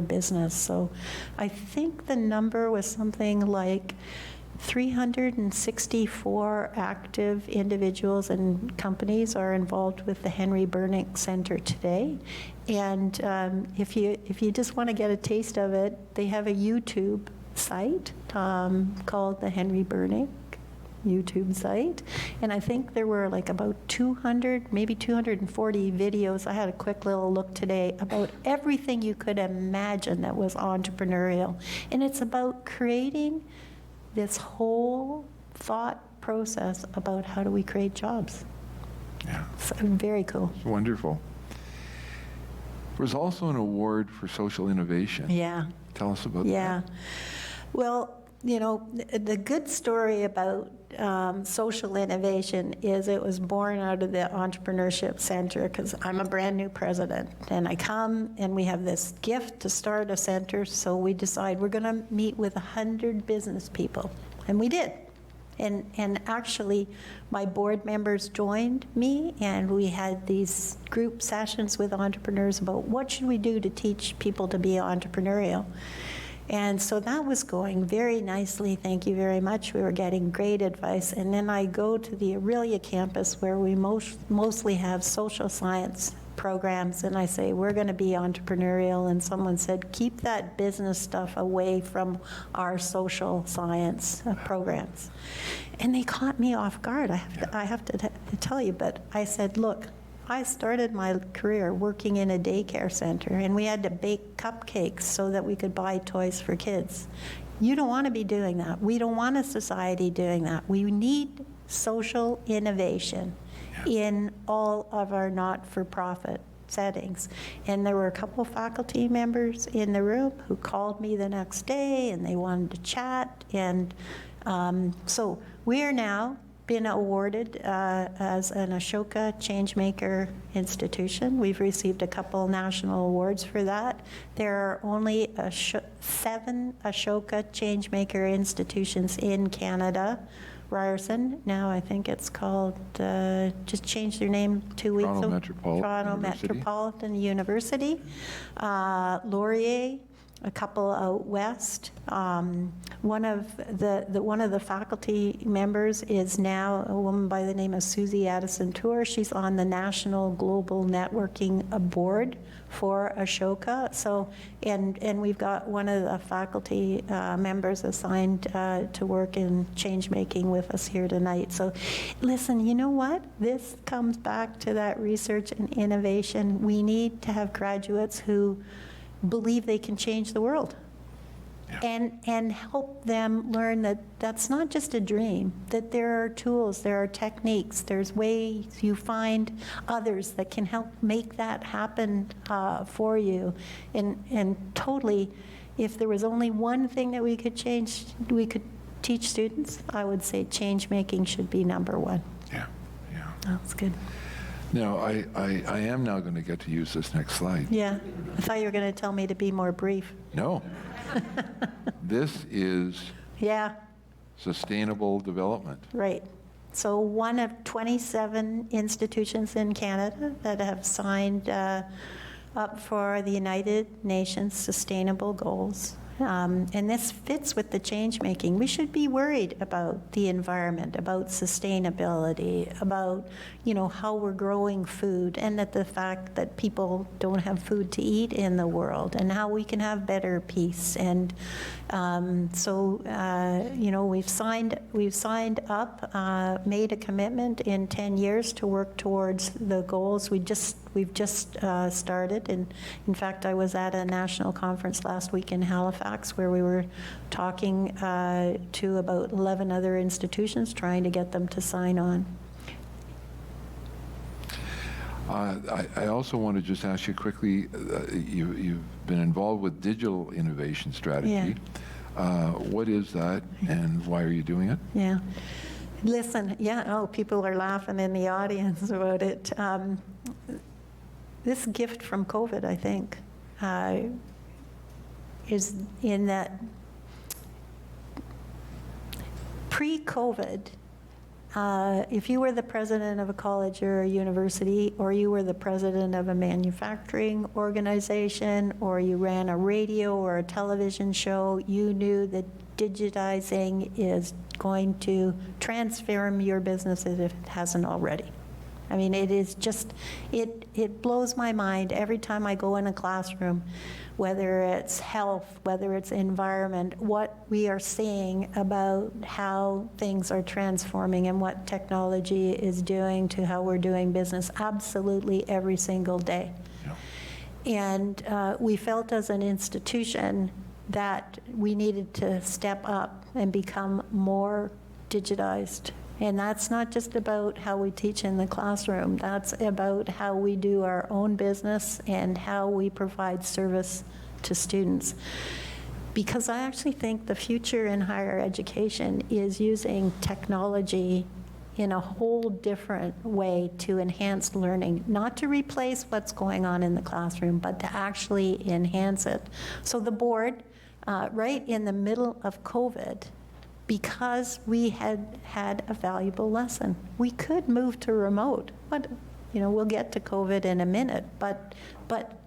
business. So I think the number was something like 364 active individuals and companies are involved with the Henry Bernick Center today. And if you just want to get a taste of it, they have a YouTube site called the Henry Bernick YouTube site. And I think there were like about 200, maybe 240 videos. I had a quick little look today about everything you could imagine that was entrepreneurial. And it's about creating this whole thought process about how do we create jobs. Yeah. So very cool. It's wonderful. There's also an award for social innovation. Yeah. Tell us about Yeah. that. Well, the good story about social innovation is it was born out of the Entrepreneurship Center, because I'm a brand new president, and I come and we have this gift to start a center, so we decide we're going to meet with 100 business people, and we did. And actually, my board members joined me, and we had these group sessions with entrepreneurs about what should we do to teach people to be entrepreneurial. And so that was going very nicely, thank you very much. We were getting great advice. And then I go to the Aurelia campus where we mostly have social science programs, and I say, we're going to be entrepreneurial. And someone said, keep that business stuff away from our social science programs. And they caught me off guard, I have to tell you. But I said, look, I started my career working in a daycare center, and we had to bake cupcakes so that we could buy toys for kids. You don't want to be doing that. We don't want a society doing that. We need social innovation in all of our not-for-profit settings. And there were a couple faculty members in the room who called me the next day, and they wanted to chat. And so we are now been awarded as an Ashoka Changemaker institution. We've received a couple national awards for that. There are only 7 Ashoka Changemaker institutions in Canada. Ryerson, now I think it's called, just changed their name 2 weeks ago. Toronto Metropolitan University. Laurier, a couple out west. One of the faculty members is now a woman by the name of Susie Addison-Tour. She's on the National Global Networking Board for Ashoka. So, and we've got one of the faculty members assigned to work in change making with us here tonight. So, listen, you know what? This comes back to that research and innovation. We need to have graduates who believe they can change the world. and help them learn that that's not just a dream, that there are tools, there are techniques, there's ways you find others that can help make that happen for you. And totally, if there was only one thing that we could change, we could teach students, I would say change making should be number one. Yeah. That's good. Now, I am now going to get to use this next slide. Yeah, I thought you were going to tell me to be more brief. No. This is sustainable development. Right. So one of 27 institutions in Canada that have signed up for the United Nations Sustainable Goals. And this fits with the change making. We should be worried about the environment, about sustainability, about, how we're growing food, and that the fact that people don't have food to eat in the world, and how we can have better peace. And we've signed up, made a commitment in 10 years to work towards the goals. We've just started, and in fact, I was at a national conference last week in Halifax where we were talking to about 11 other institutions, trying to get them to sign on. I also want to just ask you quickly, you've been involved with digital innovation strategy. Yeah. What is that, and why are you doing it? Yeah. Listen, people are laughing in the audience about it. This gift from COVID, I think, is in that pre-COVID, if you were the president of a college or a university, or you were the president of a manufacturing organization, or you ran a radio or a television show, you knew that digitizing is going to transform your business if it hasn't already. I mean, it is just, it blows my mind every time I go in a classroom, whether it's health, whether it's environment, what we are seeing about how things are transforming and what technology is doing to how we're doing business absolutely every single day. Yeah. And we felt as an institution that we needed to step up and become more digitized. And that's not just about how we teach in the classroom, that's about how we do our own business and how we provide service to students. Because I actually think the future in higher education is using technology in a whole different way to enhance learning, not to replace what's going on in the classroom, but to actually enhance it. So the board, right in the middle of COVID, because we had had a valuable lesson. We could move to remote, but we'll get to COVID in a minute, but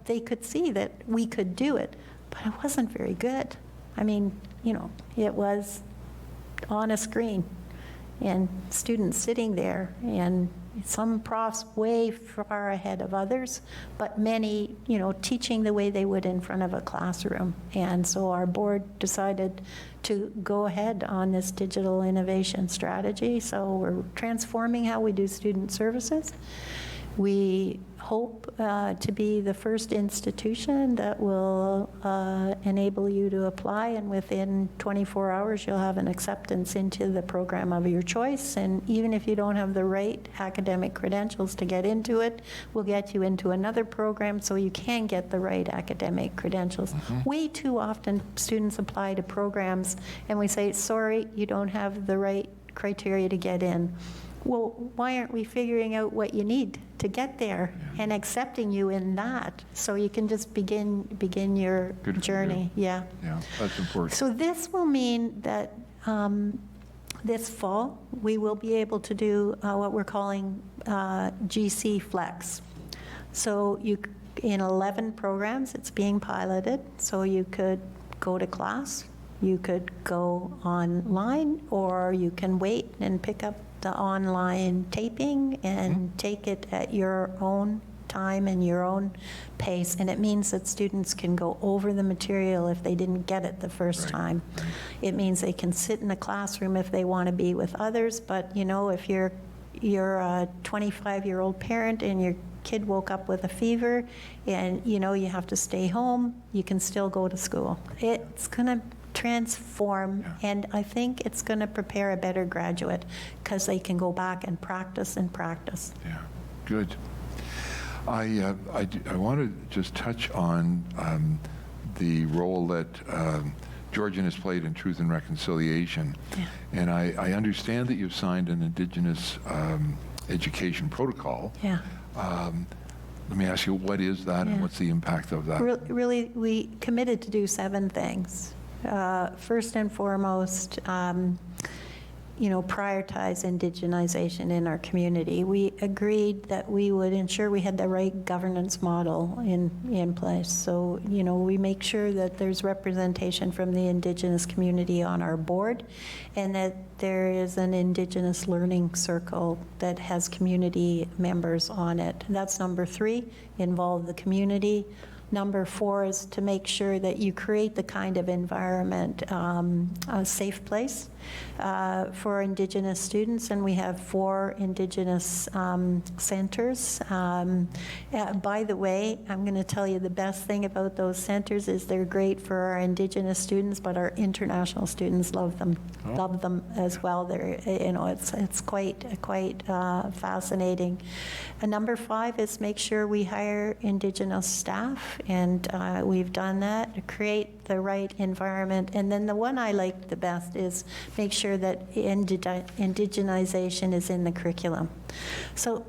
they could see that we could do it, but it wasn't very good. I mean, it was on a screen and students sitting there, and some profs way far ahead of others, but many, teaching the way they would in front of a classroom. And so our board decided to go ahead on this digital innovation strategy. So we're transforming how we do student services. We hope to be the first institution that will enable you to apply, and within 24 hours you'll have an acceptance into the program of your choice. And even if you don't have the right academic credentials to get into it, we'll get you into another program so you can get the right academic credentials. Mm-hmm. Way too often students apply to programs and we say, sorry, you don't have the right criteria to get in. Well, why aren't we figuring out what you need to get there and accepting you in that, so you can just begin your journey? Yeah, that's important. So this will mean that this fall we will be able to do what we're calling GC Flex. So in 11 programs, it's being piloted. So you could go to class, you could go online, or you can wait and pick up the online taping and take it at your own time and your own pace. And it means that students can go over the material if they didn't get it the first time. It means they can sit in a classroom if they want to be with others, but if you're a 25-year-old parent and your kid woke up with a fever and you have to stay home, you can still go to school. It's going to transform, and I think it's going to prepare a better graduate because they can go back and practice and practice. Yeah, good. I want to just touch on the role that Georgian has played in Truth and Reconciliation. Yeah. And I understand that you've signed an Indigenous education protocol. Yeah. Let me ask you, what is that and what's the impact of that? Really, we committed to do 7 things. First and foremost, prioritize indigenization in our community. We agreed that we would ensure we had the right governance model in place. So, we make sure that there's representation from the Indigenous community on our board, and that there is an Indigenous learning circle that has community members on it. That's number 3, involve the community. Number 4 is to make sure that you create the kind of environment, a safe place for Indigenous students, and we have 4 Indigenous centers. By the way, I'm going to tell you the best thing about those centers is they're great for our Indigenous students, but our international students love them as well. They're, it's quite fascinating. And number 5 is make sure we hire Indigenous staff, and we've done that to create the right environment. And then the one I like the best is make sure that indigenization is in the curriculum. So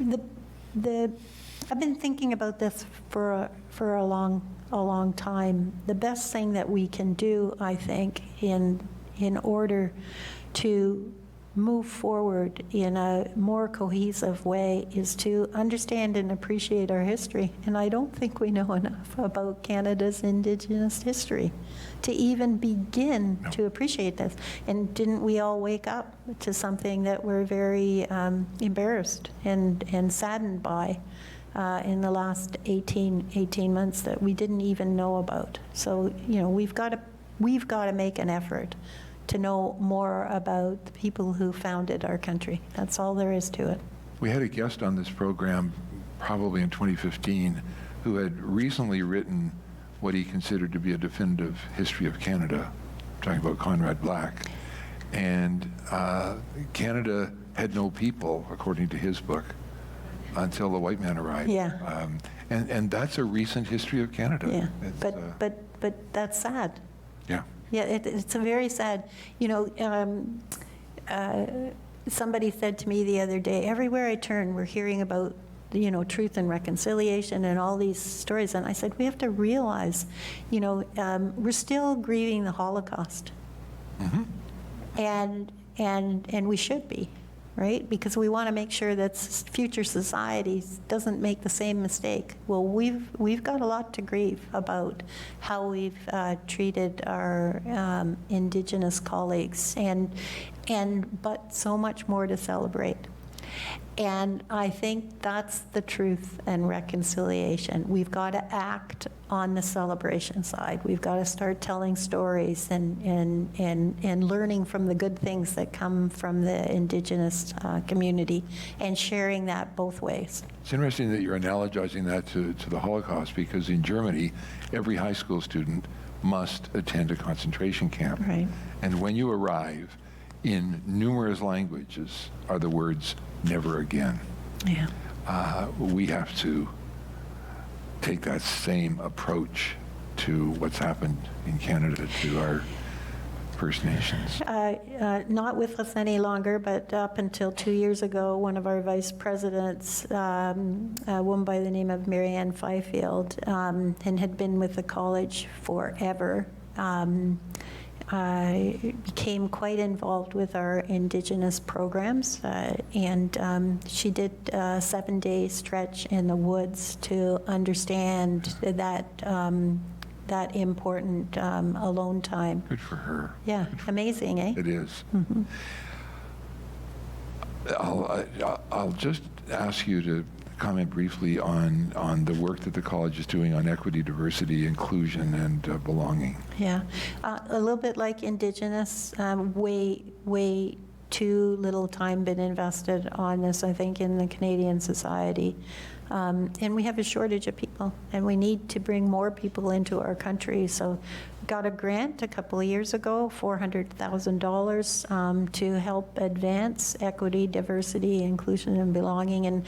I've been thinking about this for a long time. The best thing that we can do, I think, in order to move forward in a more cohesive way is to understand and appreciate our history. And I don't think we know enough about Canada's Indigenous history to even begin to appreciate this. And didn't we all wake up to something that we're very embarrassed and saddened by in the last 18 months that we didn't even know about? So, we've got to make an effort to know more about the people who founded our country. That's all there is to it. We had a guest on this program probably in 2015 who had recently written what he considered to be a definitive history of Canada, talking about Conrad Black. And Canada had no people, according to his book, until the white man arrived. Yeah. And that's a recent history of Canada. Yeah, but that's sad. Yeah. Yeah, it's a very sad, somebody said to me the other day, everywhere I turn, we're hearing about, truth and reconciliation and all these stories. And I said, we have to realize, we're still grieving the Holocaust. Mm-hmm. And we should be, right? Because we want to make sure that future societies doesn't make the same mistake. Well, we've got a lot to grieve about how we've treated our Indigenous colleagues, but so much more to celebrate. And I think that's the truth and reconciliation. We've got to act on the celebration side. We've got to start telling stories and learning from the good things that come from the Indigenous community and sharing that both ways. It's interesting that you're analogizing that to the Holocaust, because in Germany, every high school student must attend a concentration camp. Right. And when you arrive, in numerous languages are the words, never again. Yeah. We have to take that same approach to what's happened in Canada to our First Nations. Not with us any longer, but up until 2 years ago, one of our vice presidents, a woman by the name of MaryLynn Fifield, and had been with the college forever, became quite involved with our Indigenous programs, and she did a 7-day stretch in the woods to understand that important alone time. Good for her. Yeah, amazing, eh? It is. Mm-hmm. I'll just ask you to comment briefly on the work that the college is doing on equity, diversity, inclusion, and belonging. Yeah, a little bit like Indigenous, way too little time been invested on this, I think, in the Canadian society. And we have a shortage of people, and we need to bring more people into our country. So got a grant a couple of years ago, $400,000 to help advance equity, diversity, inclusion, and belonging. And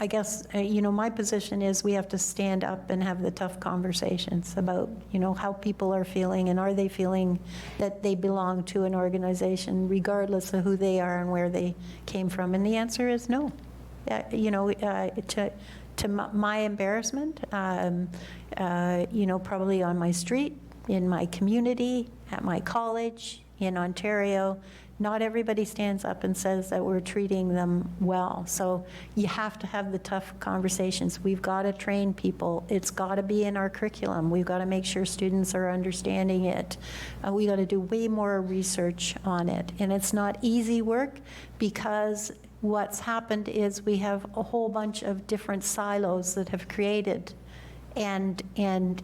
I guess, my position is we have to stand up and have the tough conversations about, how people are feeling, and are they feeling that they belong to an organization regardless of who they are and where they came from. And the answer is no. To my embarrassment, probably on my street, in my community, at my college, in Ontario, not everybody stands up and says that we're treating them well. So you have to have the tough conversations. We've got to train people. It's got to be in our curriculum. We've got to make sure students are understanding it. We got to do way more research on it. And it's not easy work, because what's happened is we have a whole bunch of different silos that have created, and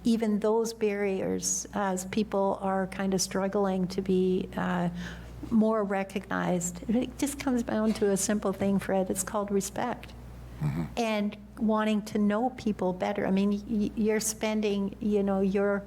even those barriers, as people are kind of struggling to be more recognized, it just comes down to a simple thing, Fred. It's called respect. Mm-hmm. And wanting to know people better. I mean, you're spending, your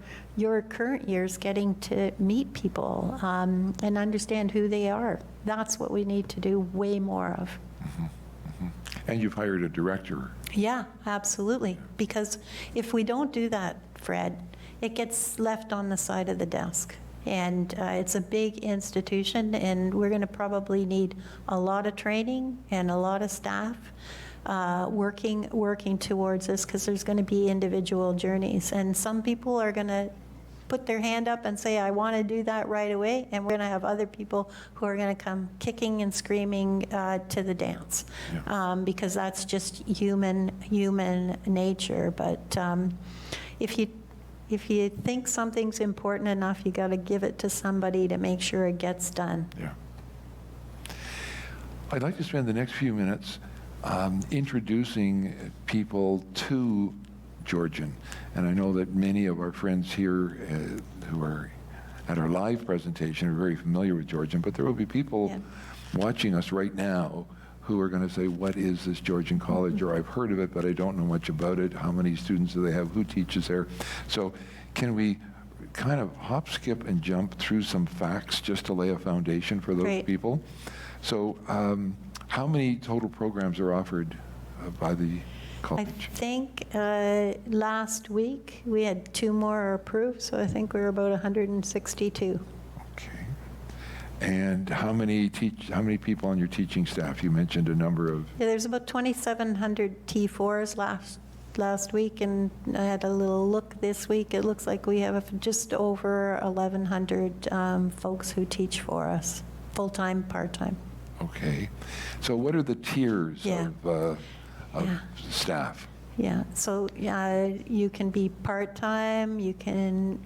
current years getting to meet people and understand who they are. That's what we need to do way more of. Mm-hmm. Mm-hmm. And you've hired a director. Yeah, absolutely. Because if we don't do that, Fred, it gets left on the side of the desk. And it's a big institution, and we're going to probably need a lot of training and a lot of staff working towards this, because there's going to be individual journeys. And some people are going to put their hand up and say, I want to do that right away, and we're going to have other people who are going to come kicking and screaming to the dance, yeah. Because that's just human nature. But if you think something's important enough, you got to give it to somebody to make sure it gets done. Yeah. I'd like to spend the next few minutes introducing people to Georgian. And I know that many of our friends here who are at our live presentation are very familiar with Georgian, but there will be people watching us right now who are going to say, what is this Georgian College? Or I've heard of it, but I don't know much about it. How many students do they have? Who teaches there? So can we kind of hop, skip, and jump through some facts just to lay a foundation for those people? So how many total programs are offered by the college? I think last week we had 2 more approved, so I think we're about 162. And how many people on your teaching staff? You mentioned a number of... Yeah, there's about 2,700 T4s last week, and I had a little look this week. It looks like we have just over 1,100 folks who teach for us, full-time, part-time. Okay. So what are the tiers of staff? Yeah, so you can be part-time, you can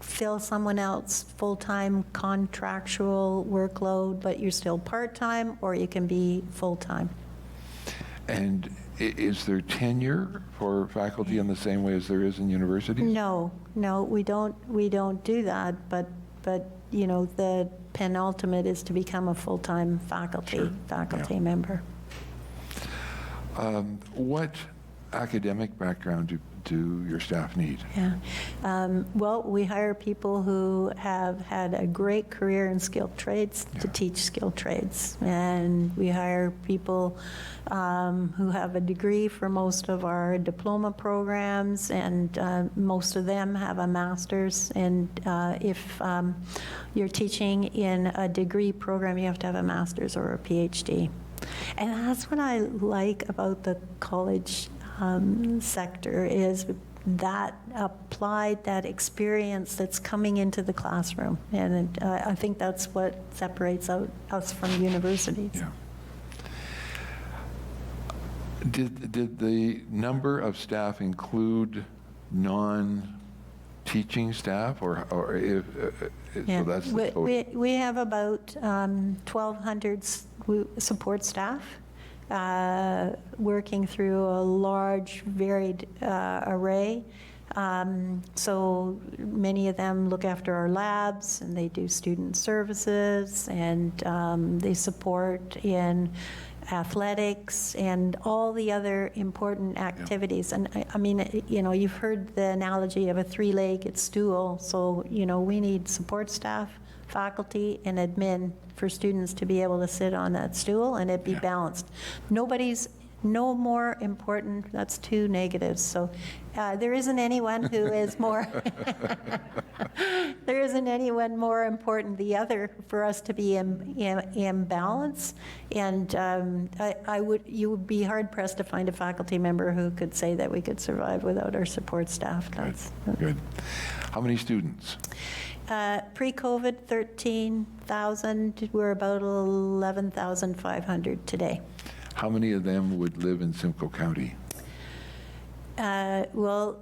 fill someone else full-time contractual workload, but you're still part-time, or you can be full-time. And is there tenure for faculty in the same way as there is in universities? No, we don't do that, but the penultimate is to become a full-time faculty member. What academic background do your staff need? Yeah. Well, we hire people who have had a great career in skilled trades to teach skilled trades. And we hire people who have a degree for most of our diploma programs, and most of them have a master's. And if you're teaching in a degree program, you have to have a master's or a PhD. And that's what I like about the college sector, is that applied, that experience that's coming into the classroom. And I think that's what separates us from universities. Yeah. Did the number of staff include non-teaching staff, or yeah. So that's the total? We have about 1,200 support staff working through a large, varied array. So many of them look after our labs, and they do student services, and they support in athletics and all the other important activities. And I mean, you know, you've heard the analogy of a three-legged stool. So, you know, we need support staff, faculty, and admin for students to be able to sit on that stool and it be balanced. Nobody's no more important, that's two negatives. So there isn't anyone who is more, there isn't anyone more important than the other for us to be in balance. And you would be hard pressed to find a faculty member who could say that we could survive without our support staff. Good. How many students? Pre-COVID, 13,000. We're about 11,500 today. How many of them would live in Simcoe County? Well,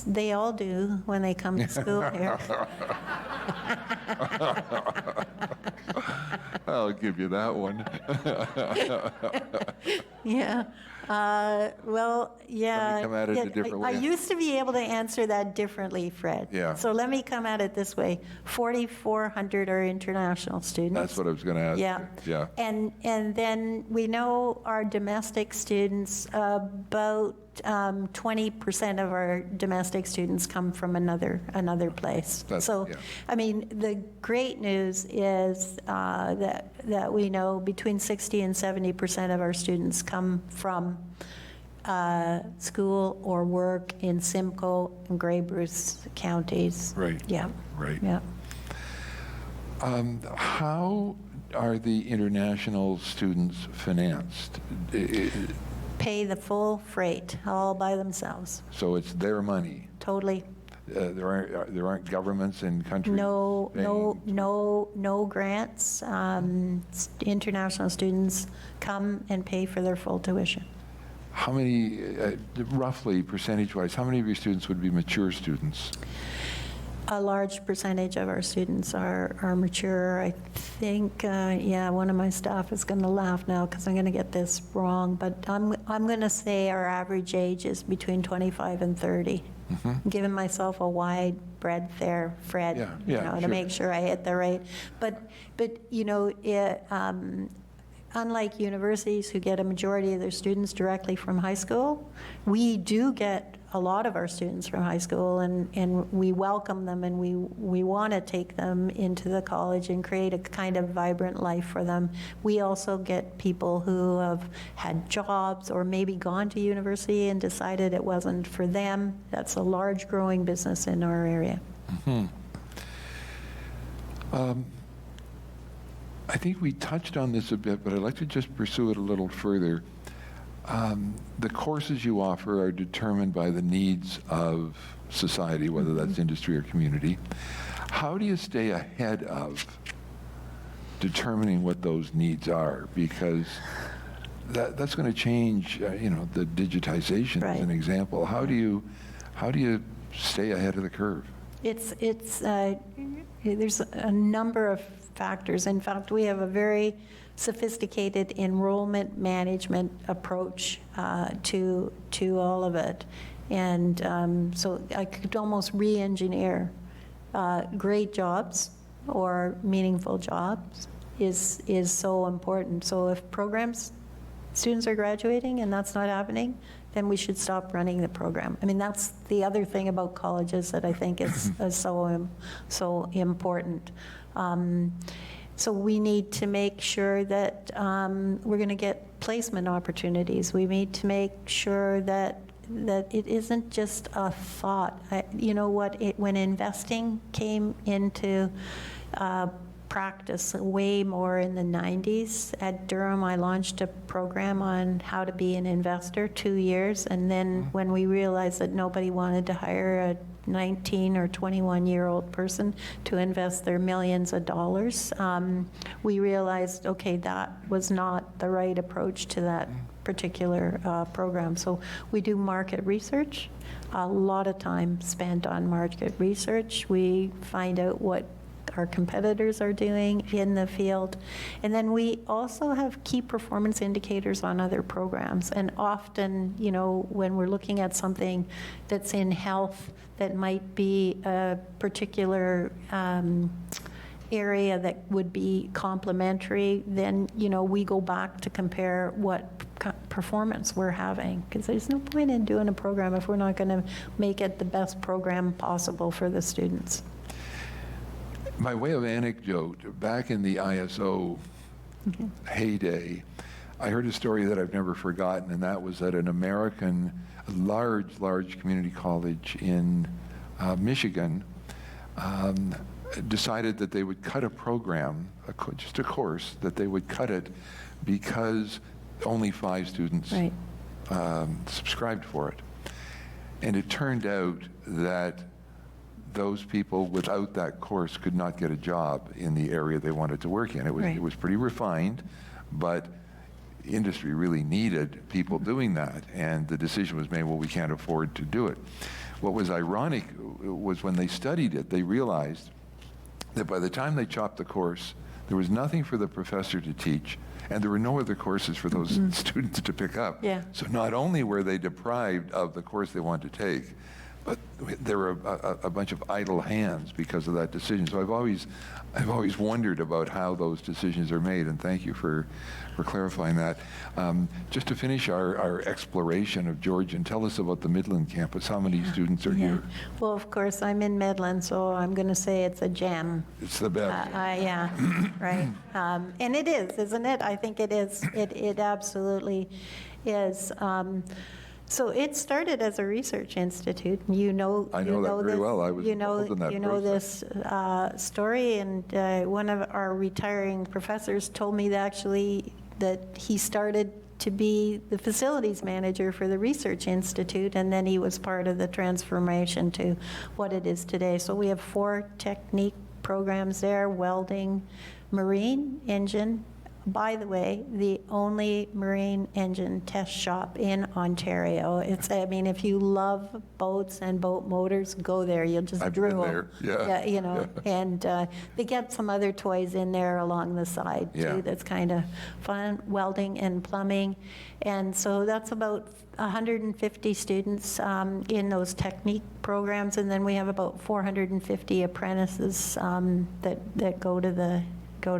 they all do when they come to school here. I'll give you that one. Yeah. Well, yeah. Let me come at it a different way. I used to be able to answer that differently, Fred. Yeah. So let me come at it this way. 4,400 are international students. That's what I was going to ask. Yeah. You. Yeah. And then we know our domestic students, about 20% of our domestic students come from another place. I mean, the great news is that we know between 60 and 70% of our students come from school or work in Simcoe and Grey Bruce counties. Right. Yeah. Right. Yeah. How are the international students financed? Pay the full freight all by themselves. So it's their money. Totally. There aren't governments in countries. No grants. International students come and pay for their full tuition. How many, roughly percentage-wise, how many of your students would be mature students? A large percentage of our students are mature. I think, one of my staff is going to laugh now because I'm going to get this wrong, but I'm going to say our average age is between 25 and 30. Mm-hmm. I'm giving myself a wide breadth there, Fred, to make sure I hit the right. But you know, unlike universities who get a majority of their students directly from high school, we do get a lot of our students from high school, and we welcome them, and we want to take them into the college and create a kind of vibrant life for them. We also get people who have had jobs or maybe gone to university and decided it wasn't for them. That's a large growing business in our area. Mm-hmm. I think we touched on this a bit, but I'd like to just pursue it a little further. The courses you offer are determined by the needs of society, whether that's industry or community. How do you stay ahead of determining what those needs are? Because that's going to change, the digitization as an example. How do you stay ahead of the curve? There's a number of factors. In fact, we have a very sophisticated enrollment management approach to all of it. And so I could almost re-engineer great jobs or meaningful jobs is so important. So if students are graduating and that's not happening, then we should stop running the program. I mean, that's the other thing about colleges that I think is so important. So we need to make sure that we're going to get placement opportunities. We need to make sure that it isn't just a thought. When investing came into practice way more in the 90s, at Durham I launched a program on how to be an investor, 2 years, and then when we realized that nobody wanted to hire a 19 or 21-year-old person to invest their millions of dollars, we realized, okay, that was not the right approach to that particular program. So we do market research, a lot of time spent on market research. We find out what our competitors are doing in the field. And then we also have key performance indicators on other programs. And often, you know, when we're looking at something that's in health that might be a particular area that would be complementary, then, you know, we go back to compare what performance we're having, because there's no point in doing a program if we're not going to make it the best program possible for the students. By way of anecdote, back in the ISO heyday, I heard a story that I've never forgotten, and that was that an American, large community college in Michigan decided that they would cut a program, just a course, that they would cut it because only 5 students subscribed for it. And it turned out that those people without that course could not get a job in the area they wanted to work in. It was pretty refined, but industry really needed people doing that, and the decision was made, well, we can't afford to do it. What was ironic was when they studied it, they realized that by the time they chopped the course, there was nothing for the professor to teach, and there were no other courses for those students to pick up. Yeah. So not only were they deprived of the course they wanted to take, but there were a bunch of idle hands because of that decision. So I've always wondered about how those decisions are made, and thank you for clarifying that. Just to finish our exploration of Georgian, tell us about the Midland campus. How many students are here? Well, of course, I'm in Midland, so I'm going to say it's a gem. It's the best. Yeah, right. And it is, isn't it? I think it is. It absolutely is. So it started as a research institute. I know that very well. I was involved in that this story, and one of our retiring professors told me that he started to be the facilities manager for the research institute, and then he was part of the transformation to what it is today. So we have 4 technique programs there: welding, marine engine. By the way, the only marine engine test shop in Ontario. I mean, if you love boats and boat motors, go there. You'll just drool. I've been there, yeah. You know, and they get some other toys in there along the side, too, that's kind of fun, welding and plumbing. And so that's about 150 students in those technique programs, and then we have about 450 apprentices that go to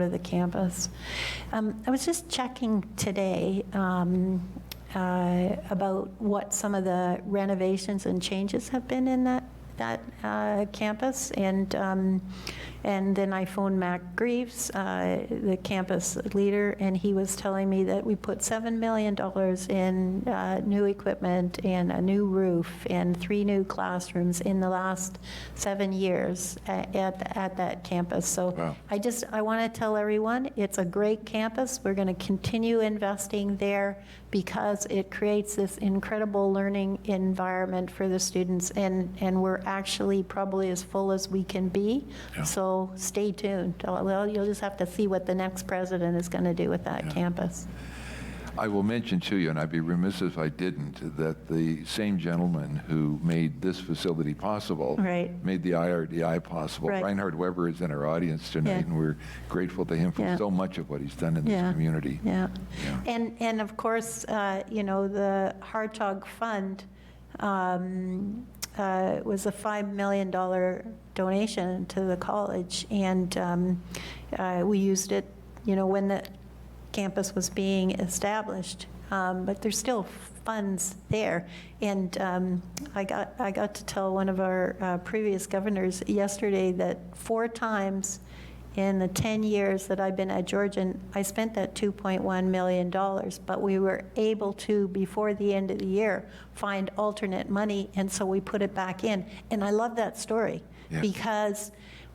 the campus. I was just checking today about what some of the renovations and changes have been in that campus, and then I phoned Mac Greaves, the campus leader, and he was telling me that we put $7 million in new equipment and a new roof and 3 new classrooms in the last 7 years at that campus. So wow. I want to tell everyone it's a great campus. We're going to continue investing there because it creates this incredible learning environment for the students, and we're actually probably as full as we can be. Yeah. So stay tuned. Well, you'll just have to see what the next president is going to do with that campus. I will mention to you, and I'd be remiss if I didn't, that the same gentleman who made this facility possible made the IRDI possible. Right. Reinhard Weber is in our audience tonight, and we're grateful to him for so much of what he's done in this community. Yeah. And of course, you know, the Hartog Fund was a $5 million donation to the college, and we used it, you know, when the campus was being established, but there's still funds there. And I got to tell one of our previous governors yesterday that 4 times in the 10 years that I've been at Georgian, I spent that $2.1 million, but we were able to, before the end of the year, find alternate money, and so we put it back in. And I love that story because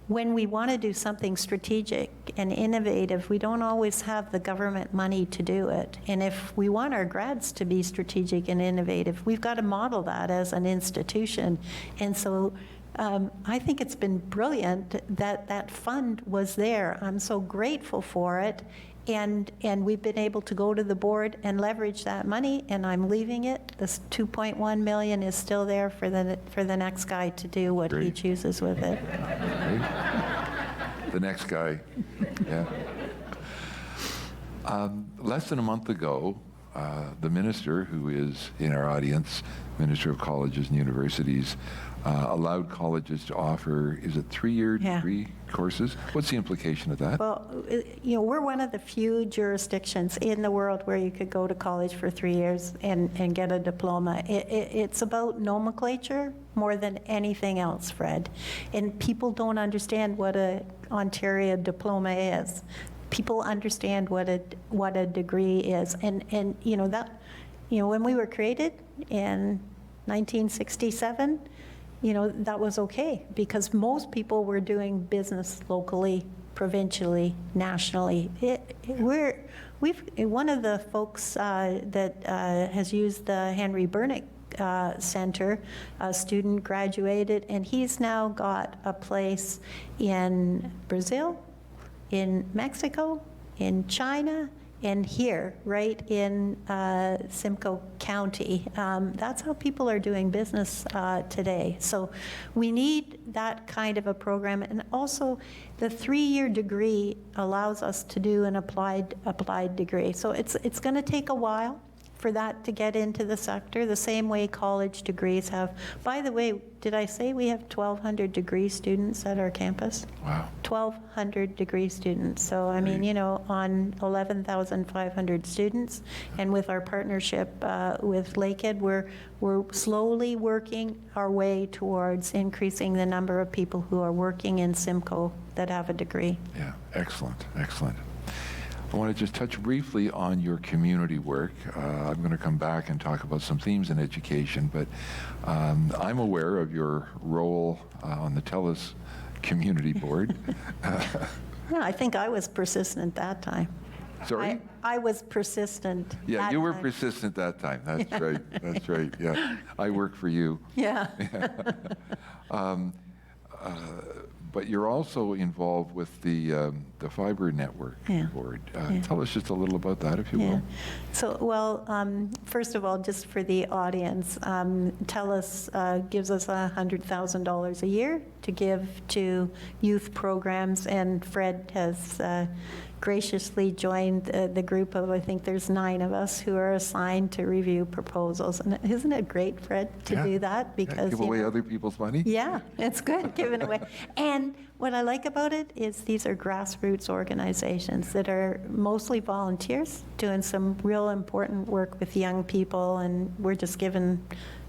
when we want to do something strategic and innovative, we don't always have the government money to do it. And if we want our grads to be strategic and innovative, we've got to model that as an institution. And so I think it's been brilliant that that fund was there. I'm so grateful for it. And we've been able to go to the board and leverage that money, and I'm leaving it. This $2.1 million is still there for the next guy to do what he chooses with it. the next guy. Yeah. Less than a month ago, the minister, who is in our audience, Minister of Colleges and Universities, allowed colleges to offer, is it 3-year degree courses? What's the implication of that? Well, we're one of the few jurisdictions in the world where you could go to college for 3 years and get a diploma. It's about nomenclature more than anything else, Fred. And people don't understand what a Ontario diploma is. People understand what a degree is. And when we were created in 1967, that was okay, because most people were doing business locally, provincially, nationally. One of the folks that has used the Henry Bernick Center, a student graduated, and he's now got a place in Brazil, in Mexico, in China, and here, right in Simcoe County. That's how people are doing business today. So we need that kind of a program. And also, the 3-year degree allows us to do an applied degree. So it's going to take a while for that to get into the sector, the same way college degrees have. By the way, did I say we have 1,200 degree students at our campus? Wow. 1,200 degree students. So, I mean, on 11,500 students, and with our partnership with Lakehead, we're slowly working our way towards increasing the number of people who are working in Simcoe that have a degree. Yeah, excellent, excellent. I want to just touch briefly on your community work. I'm going to come back and talk about some themes in education, but I'm aware of your role on the TELUS Community Board. Yeah, I think I was persistent that time. Sorry? I was persistent. Yeah, you were persistent that time. That's right. That's right. Yeah, I work for you. Yeah. But you're also involved with the Fiber Network Board. Tell us just a little about that, if you will. So, well, first of all, just for the audience, TELUS gives us $100,000 a year to give to youth programs, and Fred has graciously joined the group of, I think there's 9 of us who are assigned to review proposals. And isn't it great, Fred, to do that? Because give away other people's money? Yeah, it's good, giving away. And what I like about it is these are grassroots organizations that are mostly volunteers doing some real important work with young people, and we're just giving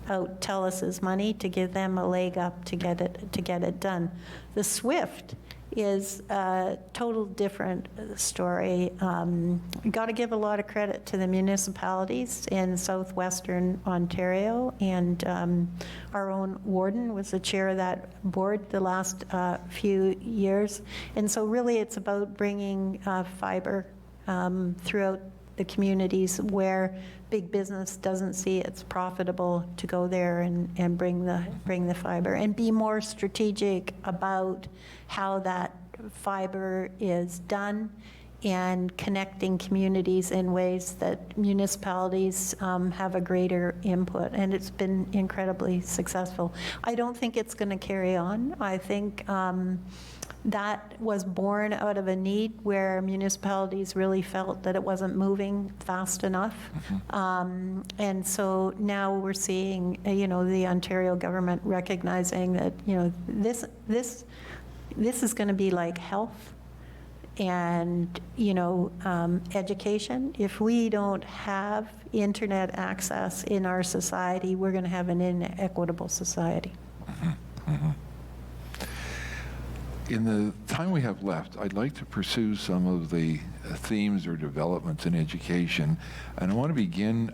out TELUS's money to give them a leg up to get it done. The SWIFT is a total different story. Got to give a lot of credit to the municipalities in southwestern Ontario, and our own warden was the chair of that board the last few years. And so really it's about bringing fiber throughout the communities where big business doesn't see it's profitable to go there and bring the fiber, and be more strategic about how that fiber is done, and connecting communities in ways that municipalities have a greater input. And it's been incredibly successful. I don't think it's going to carry on. I think that was born out of a need where municipalities really felt that it wasn't moving fast enough. And so now we're seeing, the Ontario government recognizing that, this is going to be like health and, education. If we don't have internet access in our society, we're going to have an inequitable society. In the time we have left, I'd like to pursue some of the themes or developments in education. And I want to begin,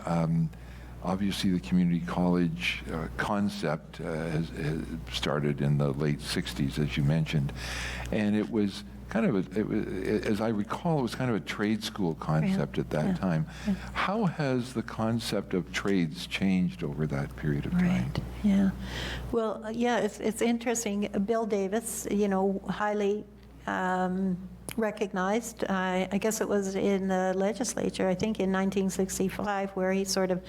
obviously the community college concept has started in the late 60s, as you mentioned. And it was kind of, as I recall, it was kind of a trade school concept at that time. How has the concept of trades changed over that period of time? Right, yeah. Well, it's interesting. Bill Davis, highly recognized, I guess it was in the legislature, I think in 1965, where he sort of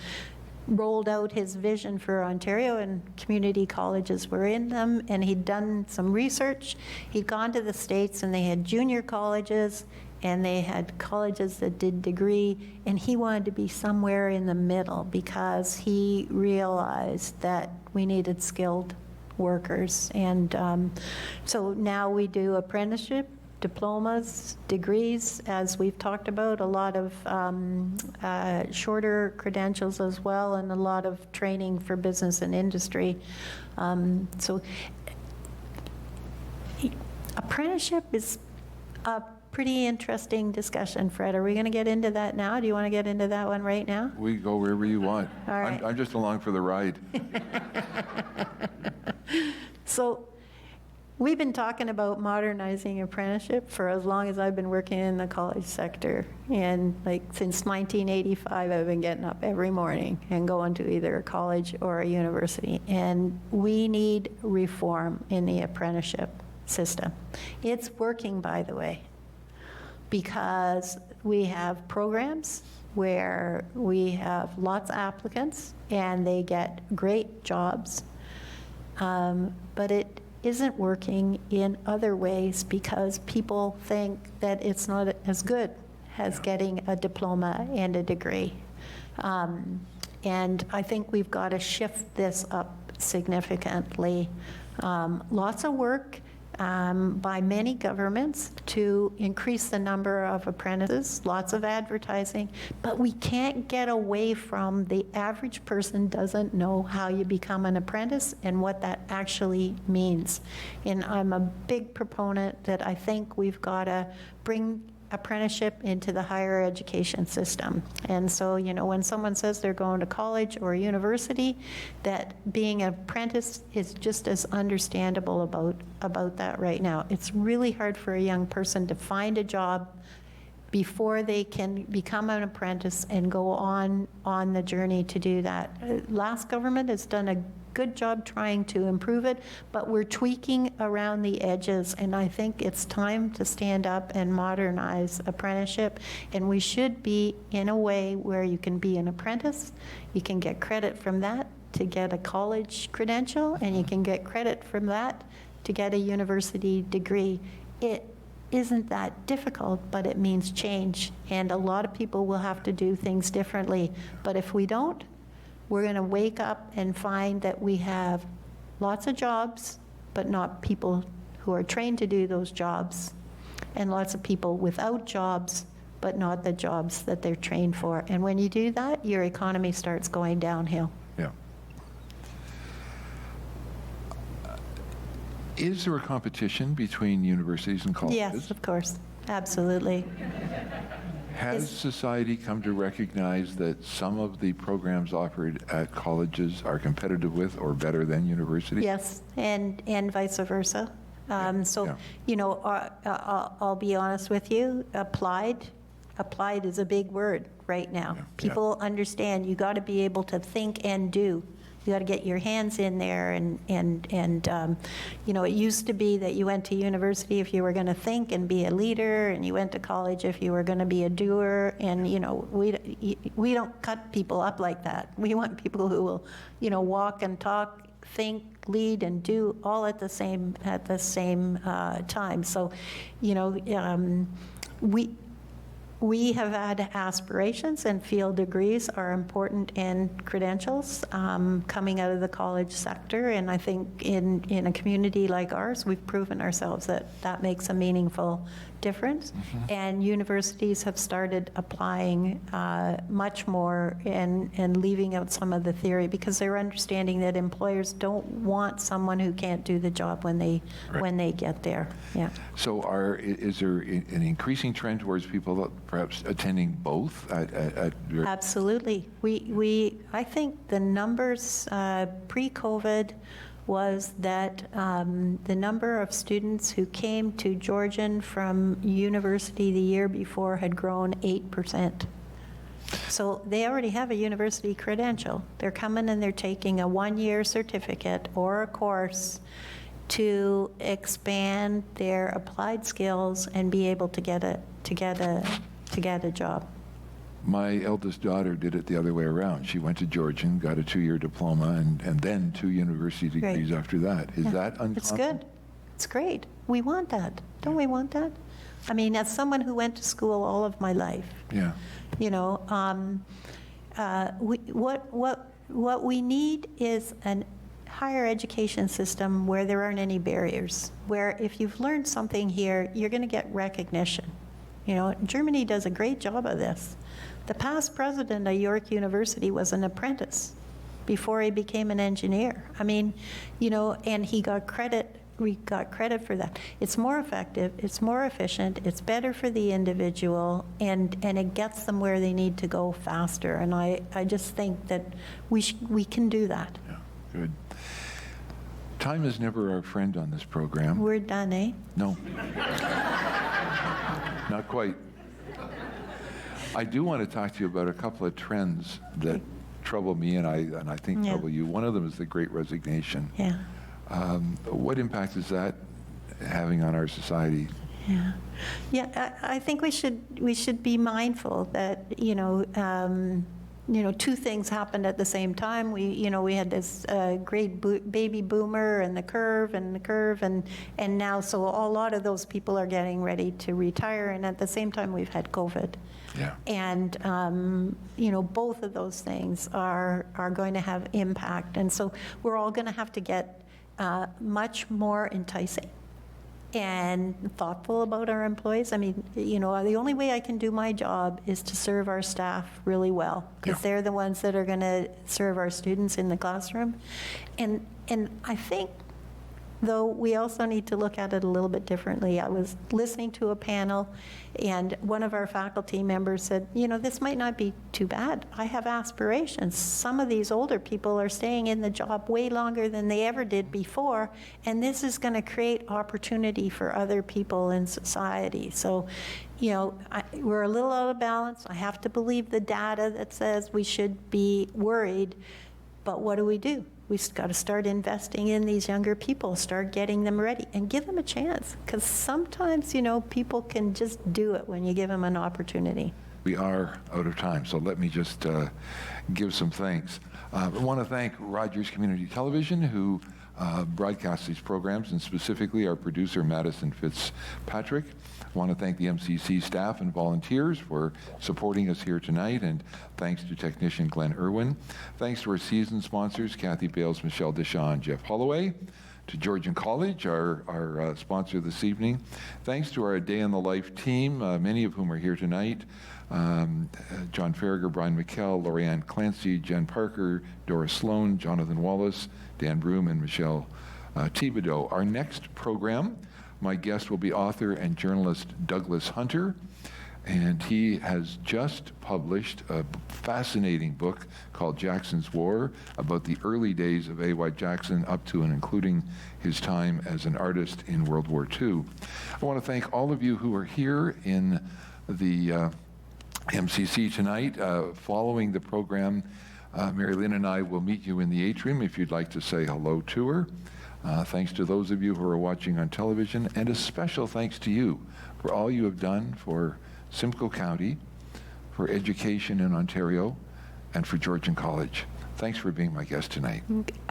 rolled out his vision for Ontario, and community colleges were in them, and he'd done some research. He'd gone to the States, and they had junior colleges, and they had colleges that did degree, and he wanted to be somewhere in the middle because he realized that we needed skilled workers. And so now we do apprenticeship, diplomas, degrees, as we've talked about, a lot of shorter credentials as well, and a lot of training for business and industry. So apprenticeship is a pretty interesting discussion. Fred, are we going to get into that now? Do you want to get into that one right now? We go wherever you want. All right. I'm just along for the ride. So we've been talking about modernizing apprenticeship for as long as I've been working in the college sector. And like since 1985, I've been getting up every morning and going to either a college or a university. And we need reform in the apprenticeship system. It's working, by the way, because we have programs where we have lots of applicants and they get great jobs. But it isn't working in other ways because people think that it's not as good as getting a diploma and a degree. And I think we've got to shift this up significantly. Lots of work by many governments to increase the number of apprentices, lots of advertising, but we can't get away from the average person doesn't know how you become an apprentice and what that actually means. And I'm a big proponent that I think we've got to bring apprenticeship into the higher education system. And so, you know, when someone says they're going to college or university, that being an apprentice is just as understandable about that right now. It's really hard for a young person to find a job before they can become an apprentice and go on the journey to do that. Last government has done a good job trying to improve it, but we're tweaking around the edges, and I think it's time to stand up and modernize apprenticeship. And we should be in a way where you can be an apprentice, you can get credit from that to get a college credential, and you can get credit from that to get a university degree. It isn't that difficult, but it means change, and a lot of people will have to do things differently. But if we don't, we're going to wake up and find that we have lots of jobs, but not people who are trained to do those jobs, and lots of people without jobs, but not the jobs that they're trained for. And when you do that, your economy starts going downhill. Yeah. Is there a competition between universities and colleges? Yes, of course. Absolutely. Has society come to recognize that some of the programs offered at colleges are competitive with or better than universities? Yes, and vice versa. You know, I'll be honest with you, applied is a big word right now. Yeah. People understand you got to be able to think and do. You got to get your hands in there, and you know, it used to be that you went to university if you were going to think and be a leader, and you went to college if you were going to be a doer. And you know, we don't cut people up like that. We want people who will, you know, walk and talk, think, lead, and do all at the same time. So, you know, we have had aspirations, and field degrees are important in credentials coming out of the college sector. And I think in a community like ours, we've proven ourselves that makes a meaningful difference. Mm-hmm. And universities have started applying much more and leaving out some of the theory, because they're understanding that employers don't want someone who can't do the job when they get there. Yeah. So is there an increasing trend towards people perhaps attending both at your... Absolutely. I think the numbers pre-COVID was that the number of students who came to Georgian from university the year before had grown 8%. So they already have a university credential. They're coming and they're taking a one-year certificate or a course to expand their applied skills and be able to get a job. My eldest daughter did it the other way around. She went to Georgian, got a 2-year diploma, and then 2 university degrees after that. Is that uncommon? It's good. It's great. We want that. Don't we want that? I mean, as someone who went to school all of my life, Yeah. you know, what we need is a higher education system where there aren't any barriers, where if you've learned something here, you're going to get recognition. You know, Germany does a great job of this. The past president of York University was an apprentice before he became an engineer. I mean, you know, and he got credit. We got credit for that. It's more effective, it's more efficient, it's better for the individual, and it gets them where they need to go faster. And I just think that we can do that. Yeah, good. Time is never our friend on this program. We're done, eh? No. Not quite. I do want to talk to you about a couple of trends that trouble me and I think trouble you. One of them is the Great Resignation. Yeah. What impact is that having on our society? Yeah, yeah. I think we should be mindful that two things happened at the same time. We had this great baby boomer and the curve, and now so a lot of those people are getting ready to retire, and at the same time we've had COVID. Yeah. And both of those things are going to have impact, and so we're all going to have to get much more enticing and thoughtful about our employees. I mean, the only way I can do my job is to serve our staff really well, because they're the ones that are going to serve our students in the classroom. And I think, though, we also need to look at it a little bit differently. I was listening to a panel, and one of our faculty members said, this might not be too bad. I have aspirations. Some of these older people are staying in the job way longer than they ever did before, and this is going to create opportunity for other people in society. So, we're a little out of balance. I have to believe the data that says we should be worried, but what do? We've got to start investing in these younger people, start getting them ready, and give them a chance. Because sometimes, people can just do it when you give them an opportunity. We are out of time, so let me just give some thanks. I want to thank Rogers Community Television, who broadcasts these programs, and specifically our producer, Madison Fitzpatrick. I want to thank the MCC staff and volunteers for supporting us here tonight, and thanks to technician Glenn Irwin. Thanks to our season sponsors, Kathy Bales, Michelle Deschamps, and Jeff Holloway. To Georgian College, our sponsor this evening. Thanks to our Day in the Life team, many of whom are here tonight. John Farragher, Brian McKell, Lorianne Clancy, Jen Parker, Doris Sloan, Jonathan Wallace, Dan Broom, and Michelle Thibodeau. Our next program, my guest will be author and journalist Douglas Hunter, and he has just published a fascinating book called Jackson's War, about the early days of A.Y. Jackson up to and including his time as an artist in World War II. I want to thank all of you who are here in the MCC tonight. Following the program, MaryLynn and I will meet you in the atrium if you'd like to say hello to her. Thanks to those of you who are watching on television, and a special thanks to you for all you have done for Simcoe County, for education in Ontario, and for Georgian College. Thanks for being my guest tonight.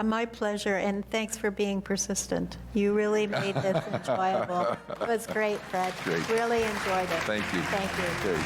My pleasure, and thanks for being persistent. You really made this enjoyable. It was great, Fred. Great. Really enjoyed it. Thank you. Thank you. Great.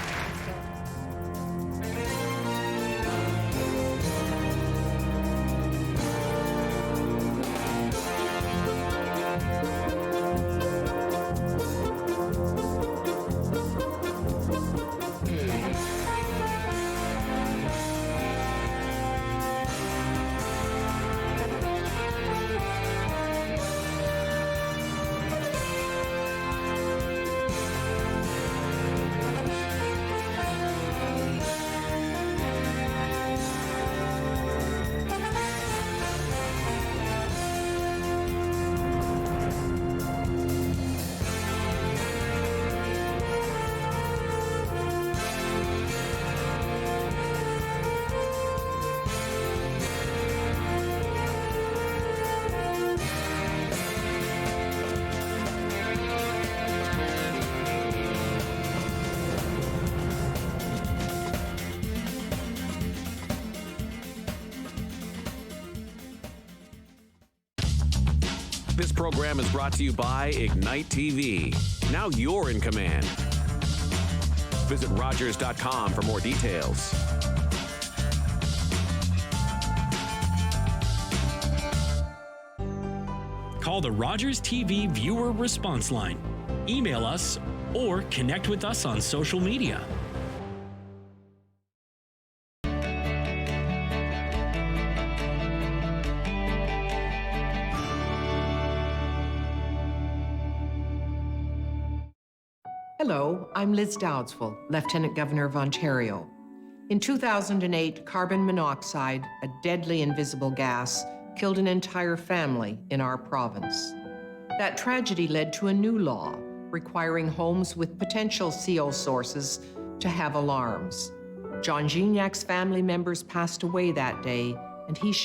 This program is brought to you by Ignite TV. Now you're in command. Visit Rogers.com for more details. Call the Rogers TV Viewer Response Line. Email us or connect with us on social media. Hello, I'm Liz Dowdswell, Lieutenant Governor of Ontario. In 2008, carbon monoxide, a deadly invisible gas, killed an entire family in our province. That tragedy led to a new law requiring homes with potential CO sources to have alarms. John Gignac's family members passed away that day, and he